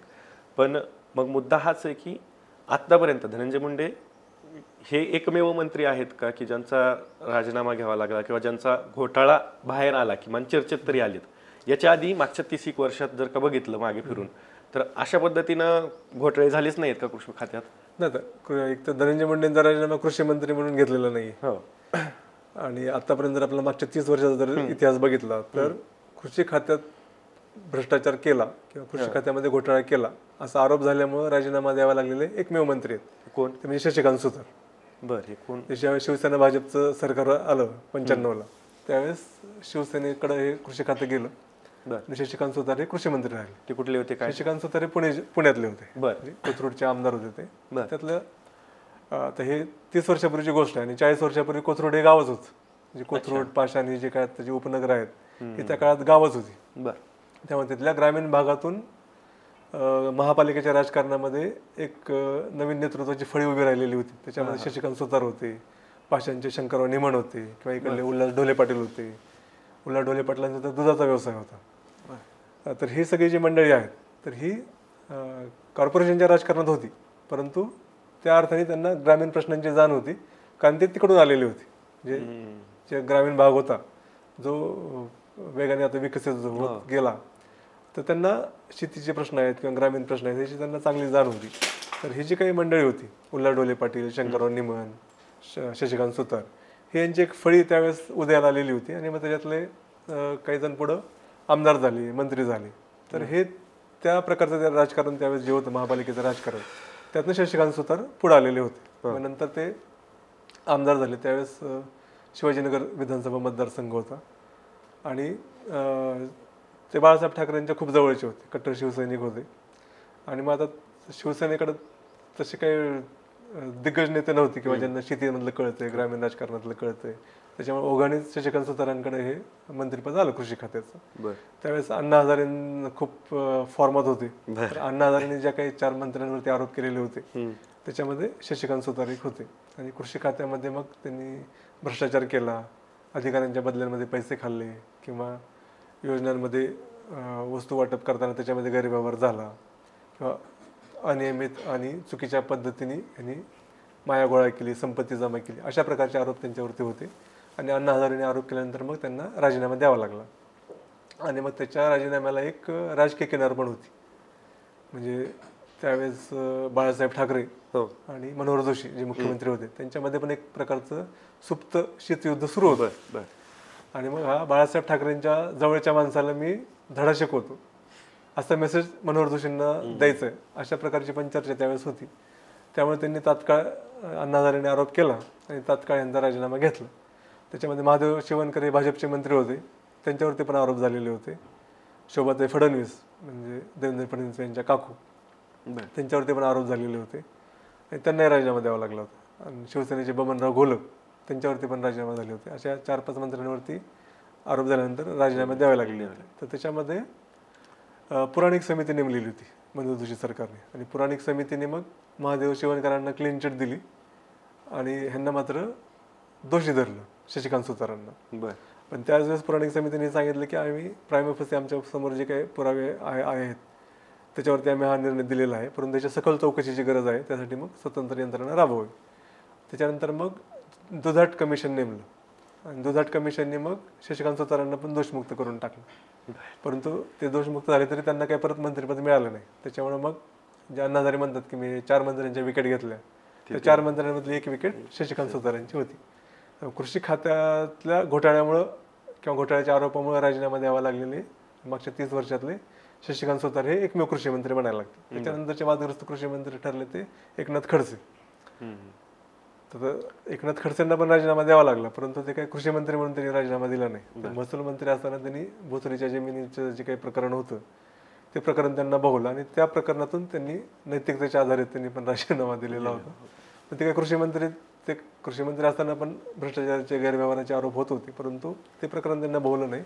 पण मग मुद्दा हाच आहे की आतापर्यंत धनंजय मुंडे हे एकमेव मंत्री आहेत का की ज्यांचा राजीनामा घ्यावा लागला किंवा ज्यांचा घोटाळा बाहेर आला किंवा चर्चेत तरी आलेत. याच्या आधी मागच्या 30 वर्षात जर का बघितलं मागे फिरून तर अशा पद्धतीनं घोटाळे झालेच नाहीत का कृषी खात्यात?
नाही तर एक तर धनंजय मुंडेंचा राजीनामा कृषी मंत्री म्हणून घेतलेला नाही आणि आतापर्यंत जर आपला मागच्या 30 वर्षाचा जर इतिहास बघितला तर कृषी खात्यात भ्रष्टाचार केला किंवा कृषी खात्यामध्ये घोटाळा केला असा आरोप झाल्यामुळे राजीनामा द्यावा लागलेले एकमेव मंत्री आहेत. कोण? ते म्हणजे शशिकांत सुतार.
बरं, हे कोण?
ज्यावेळेस शिवसेना भाजपचं सरकार आलं 95ला त्यावेळेस शिवसेनेकडे हे कृषी खातं गेलं. शशिकांत सुतार हे कृषी मंत्री राहिले.
ते कुठले होते? काय?
शशिकांत सुतार हे पुण्यातले होते, कोथरूडचे आमदार होते ते. त्यातलं आता हे 30 वर्षापूर्वीची गोष्ट आहे आणि 40 वर्षापूर्वी कोथरूड हे गावच होतं. म्हणजे कोथरूड पाषाणी जे काय त्याची उपनगर आहेत ही त्या काळात गावच होती. त्यामुळे तिथल्या ग्रामीण भागातून महापालिकेच्या राजकारणामध्ये एक नवीन नेतृत्वाची फळी उभी राहिलेली होती. त्याच्यामध्ये शशिकांत सुतार होते, पाषाणचे शंकरराव निमण होते किंवा इकडले उल्हास ढोले पाटील होते. उल्हास ढोले पाटलांचा तर दुधाचा व्यवसाय होता. तर ही सगळी जी मंडळी आहेत तर ही कॉर्पोरेशनच्या राजकारणात होती परंतु त्या अर्थाने त्यांना ग्रामीण प्रश्नांची जाण होती कारण ते तिकडून आलेली होती. जे ग्रामीण भाग होता जो वेगाने आता विकसित होत गेला तर त्यांना शेतीचे प्रश्न आहेत किंवा ग्रामीण प्रश्न आहेत याची त्यांना चांगली जाण होती. तर ही जी काही मंडळी होती, उल्हास ढोले पाटील, शंकरराव निमन, शशिकांत सुतार, हे यांची एक फळी त्यावेळेस उदयाला आलेली होती. आणि मग त्याच्यातले काही जण पुढं आमदार झाले, मंत्री झाले. तर हे त्या प्रकारचं ते राजकारण त्यावेळेस जे होतं महापालिकेचं राजकारण, त्यातनं शशिकांत सुतार पुढे आलेले होते. मग नंतर ते आमदार झाले. त्यावेळेस शिवाजीनगर विधानसभा मतदारसंघ होता आणि ते बाळासाहेब ठाकरेंच्या खूप जवळचे होते, कट्टर शिवसैनिक होते. आणि मग आता शिवसेनेकडे तसे काही दिग्गज नेते नव्हते किंवा ज्यांना शेतीमधलं कळतंय, ग्रामीण राजकारणातलं कळतंय. त्याच्यामुळे ओघानेच शशिकांत सुतारांकडे हे मंत्रिपद आलं कृषी खात्याचं. त्यावेळेस अण्णा हजारे खूप फॉर्मात होते. तर अण्णा हजारेंनी ज्या काही 4 मंत्र्यांवरती आरोप केलेले होते त्याच्यामध्ये शशिकांत सुतार एक होते. आणि कृषी खात्यामध्ये मग त्यांनी भ्रष्टाचार केला, अधिकाऱ्यांच्या बदल्यांमध्ये पैसे खाल्ले किंवा योजनांमध्ये वस्तू वाटप करताना त्याच्यामध्ये गैरव्यवहार झाला किंवा अनियमित आणि चुकीच्या पद्धतीने यांनी माया गोळा केली, संपत्ती जमा केली, अशा प्रकारचे आरोप त्यांच्यावरती होते. आणि अण्णा हजारेंनी आरोप केल्यानंतर मग त्यांना राजीनामा द्यावा लागला. आणि मग त्याच्या राजीनाम्याला एक राजकीय किनार पण होती. म्हणजे त्यावेळेस बाळासाहेब ठाकरे आणि मनोहर जोशी जे मुख्यमंत्री होते त्यांच्यामध्ये पण एक प्रकारचं सुप्त शीतयुद्ध सुरू होतं. आणि मग हा बाळासाहेब ठाकरेंच्या जवळच्या माणसाला मी धडा शिकवतो असा मेसेज मनोहर जोशींना द्यायचा आहे, अशा प्रकारची पण चर्चा त्यावेळेस होती. त्यामुळे त्यांनी तात्काळ अण्णा हजारेंनी आरोप केला आणि तात्काळ यांचा राजीनामा घेतला. त्याच्यामध्ये महादेव शिवणकर हे भाजपचे मंत्री होते, त्यांच्यावरती पण आरोप झालेले होते. शोभाताई फडणवीस म्हणजे देवेंद्र फडणवीस यांच्या काकू, त्यांच्यावरती पण आरोप झालेले होते आणि त्यांनाही राजीनामा द्यावा लागला होता. आणि शिवसेनेचे बबनराव घोलप त्यांच्यावरती पण राजीनामा झाले होते. अशा 4-5 मंत्र्यांवरती आरोप झाल्यानंतर राजीनामे द्यावे लागले होते. तर त्याच्यामध्ये पुराणिक समिती नेमलेली होती मनोहर जोशी सरकारने. आणि पुराणिक समितीने मग महादेव शिवणकरांना क्लीन चिट दिली आणि ह्यांना मात्र दोषी धरलं, शशिकांत सुतारांना. पण त्याच वेळेस पुराणिक समितीने सांगितलं की आम्ही प्रायमा फेसी आमच्या समोर जे काही पुरावे आहेत त्याच्यावरती आम्ही हा निर्णय दिलेला आहे, परंतु त्याच्या सखोल चौकशीची गरज आहे, त्यासाठी मग स्वतंत्र यंत्रणा राबवावी. त्याच्यानंतर मग दुधाट कमिशन नेमलं आणि दुधाट कमिशनने मग शशिकांत सुतारांना पण दोषमुक्त करून टाकलं. परंतु ते दोषमुक्त झाले तरी त्यांना काही परत मंत्रिपद मिळालं नाही. त्याच्यामुळे मग जे अण्णा हजारे म्हणतात की मी 4 मंत्र्यांच्या विकेट घेतल्या, त्या 4 मंत्र्यांमधली एक विकेट शशिकांत सुतारांची होती. कृषी खात्यातल्या घोटाळ्यामुळं किंवा घोटाळ्याच्या आरोपामुळे राजीनामा द्यावा लागलेले मागच्या 30 वर्षातले शशिकांत सुतार हे एकमेव कृषी मंत्री बनायला लागले. त्याच्यानंतरचे वादग्रस्त कृषी मंत्री ठरले ते एकनाथ खडसे. तर एकनाथ खडसेंना पण राजीनामा द्यावा लागला, परंतु ते काही कृषी मंत्री म्हणून त्यांनी राजीनामा दिला नाही. महसूल मंत्री असताना त्यांनी भोसरीच्या जमिनीचं जे काही प्रकरण होतं ते प्रकरण त्यांना बघवलं आणि त्या प्रकरणातून त्यांनी नैतिकतेच्या आधारे त्यांनी पण राजीनामा दिलेला होता. पण ते काही कृषी मंत्री असताना पण भ्रष्टाचाराचे गैरव्यवहाराचे आरोप होत होते, परंतु ते प्रकरण त्यांना बघवलं नाही.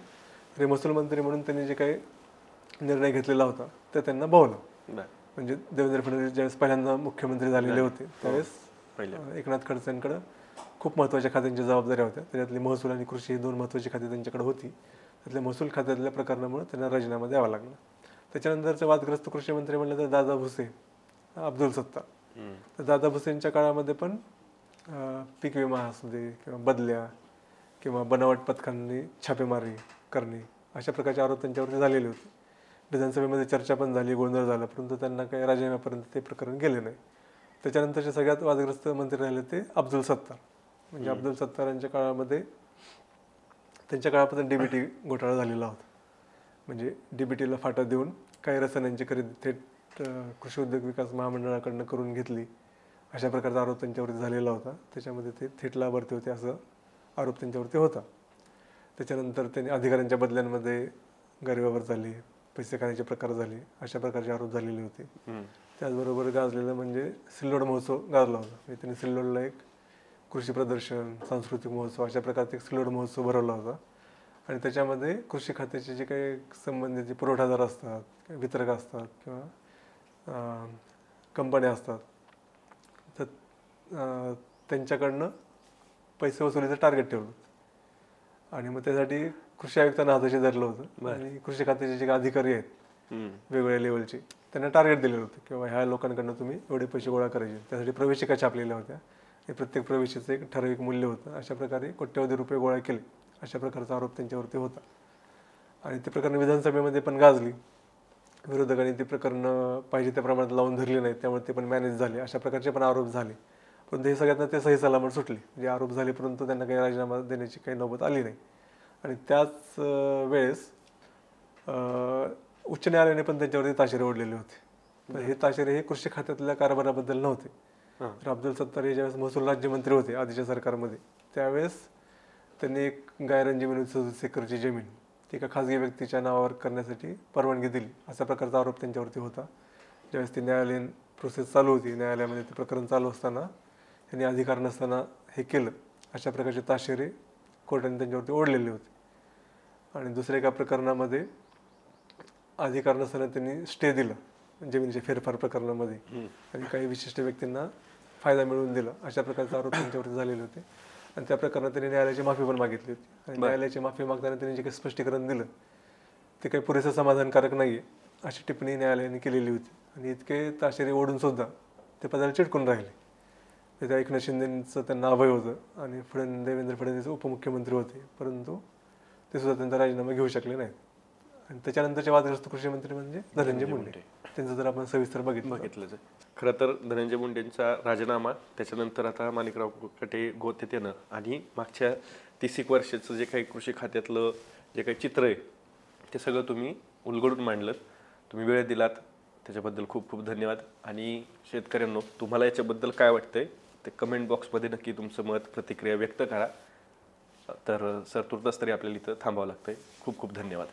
तरी महसूल मंत्री म्हणून त्यांनी जे काही निर्णय घेतलेला होता ते त्यांना बघवलं. म्हणजे देवेंद्र फडणवीस ज्यावेळेस पहिल्यांदा मुख्यमंत्री झालेले होते त्यावेळेस एकनाथ खडसेंकडे खूप महत्त्वाच्या खात्यांच्या जबाबदाऱ्या होत्या. त्याच्यातली महसूल आणि कृषी ही 2 महत्त्वाची खाती त्यांच्याकडे होती. त्यातल्या महसूल खात्यातल्या प्रकरणामुळे त्यांना राजीनामा द्यावा लागला. त्याच्यानंतरचे वादग्रस्त कृषी मंत्री म्हणलं तर दादा भुसे, अब्दुल सत्तार. तर दादा भुसेंच्या काळामध्ये पण पीक विमा असू दे किंवा बदल्या किंवा बनावट पथकांनी छापेमारी करणे अशा प्रकारचे आरोप त्यांच्यावरती झालेले होते. विधानसभेमध्ये चर्चा पण झाली, गोंधळ झाला, परंतु त्यांना काही राजीनाम्यापर्यंत ते प्रकरण गेले नाही. त्याच्यानंतरचे सगळ्यात वादग्रस्त मंत्री राहिले ते अब्दुल सत्तार. म्हणजे अब्दुल सत्तारांच्या काळामध्ये त्यांच्या काळापर्यंत डीबीटी घोटाळा झालेला होता. म्हणजे डीबीटीला फाटा देऊन काही रसायनांची खरेदी थेट कृषी उद्योग विकास महामंडळाकडनं करून घेतली, अशा प्रकारचा आरोप त्यांच्यावरती झालेला होता. त्याच्यामध्ये ते थेट लाभार्थी होते असं आरोप त्यांच्यावरती होता. त्याच्यानंतर त्यांनी अधिकाऱ्यांच्या बदल्यांमध्ये गैरव्यवहार झाले, पैसे खाण्याचे प्रकार झाले, अशा प्रकारचे आरोप झालेले होते. त्याचबरोबर गाजलेलं म्हणजे सिल्लोड महोत्सव गाजला होता. म्हणजे त्यांनी सिल्लोडला एक कृषी प्रदर्शन, सांस्कृतिक महोत्सव अशा प्रकारचा एक सिल्लोड महोत्सव भरवला होता. आणि त्याच्यामध्ये कृषी खात्याचे जे काही संबंधित जे पुरवठादार असतात, वितरक असतात किंवा कंपन्या असतात, तर त्यांच्याकडनं पैसे वसुलीचं टार्गेट ठेवलं आणि मग त्यासाठी कृषी आयुक्तांना हाताशी धरलं होतं. आणि कृषी खात्याचे जे काही अधिकारी आहेत वेगवेगळ्या लेवलचे त्यांना टार्गेट दिलेलं होतं किंवा ह्या लोकांकडनं तुम्ही एवढे पैसे गोळा करायचे. त्यासाठी प्रवेशिका छापलेल्या होत्या. हे प्रत्येक प्रवेशाचं एक ठराविक मूल्य होतं. अशा प्रकारे कोट्यवधी रुपये गोळा केले, अशा प्रकारचा आरोप त्यांच्यावरती होता. आणि ते प्रकरण विधानसभेमध्ये पण गाजली. विरोधकांनी ते प्रकरण पाहिजे त्या प्रमाणात लावून धरले नाहीत, त्यामुळे ते पण मॅनेज झाले, अशा प्रकारचे पण आरोप झाले. परंतु हे सगळ्यांना ते सही सलामत सुटले, जे आरोप झाले परंतु त्यांना काही राजीनामा देण्याची काही नौबत आली नाही. आणि त्याच वेळेस उच्च न्यायालयाने पण त्यांच्यावरती ताशेरे ओढलेले होते. पण हे ताशेरे हे कृषी खात्यातल्या कारभाराबद्दल नव्हते. तर अब्दुल सत्तार हे ज्यावेळेस महसूल राज्यमंत्री होते आधीच्या सरकारमध्ये, त्यावेळेस त्यांनी एक गायरन जमीन 37 एकरची जमीन ती एका खाजगी व्यक्तीच्या नावावर करण्यासाठी परवानगी दिली, अशा प्रकारचा आरोप त्यांच्यावरती होता. ज्यावेळेस ती न्यायालयीन प्रोसेस चालू होती, न्यायालयामध्ये ते प्रकरण चालू असताना त्यांनी अधिकार नसताना हे केलं, अशा प्रकारचे ताशेरे कोर्टाने त्यांच्यावरती ओढलेले होते. आणि दुसऱ्या एका प्रकरणामध्ये अधिकार नसताना त्यांनी स्टे दिला जमिनीच्या फेरफार प्रकरणामध्ये, आणि काही विशिष्ट व्यक्तींना फायदा मिळवून दिला, अशा प्रकारचे आरोप त्यांच्यावरती झालेले होते. आणि त्या प्रकरणात त्यांनी न्यायालयाची माफी पण मागितली होती. आणि न्यायालयाची माफी मागताना त्यांनी जे काही स्पष्टीकरण दिलं ते काही पुरेसं समाधानकारक नाही आहे, अशी टिप्पणी न्यायालयाने केलेली होती. आणि इतके ताशेरे ओढून सुद्धा ते पदाला चिटकून राहिले. त्या एकनाथ शिंदेंचं त्यांना अभय होतं आणि देवेंद्र फडणवीस उपमुख्यमंत्री होते, परंतु ते सुद्धा त्यांचा राजीनामा घेऊ शकले नाहीत. आणि त्याच्यानंतरचे वादग्रस्त कृषी मंत्री म्हणजे धनंजय मुंडे, त्यांचं जर आपण सविस्तर बघितलं.
खरं तर धनंजय मुंडेंचा राजीनामा, त्याच्यानंतर आता माणिकराव कोकाटे गोतेत येणं, आणि मागच्या 30 वर्षाचं जे काही कृषी खात्यातलं जे काही चित्र आहे ते सगळं तुम्ही उलगडून मांडलं. तुम्ही वेळ दिलात त्याच्याबद्दल खूप खूप धन्यवाद. आणि शेतकऱ्यांनो, तुम्हाला याच्याबद्दल काय वाटतंय ते कमेंट बॉक्समध्ये नक्की तुमचं मत, प्रतिक्रिया व्यक्त करा. तर सर, तुर्तास तरी आपल्याला इथं थांबावं लागतंय. खूप खूप धन्यवाद.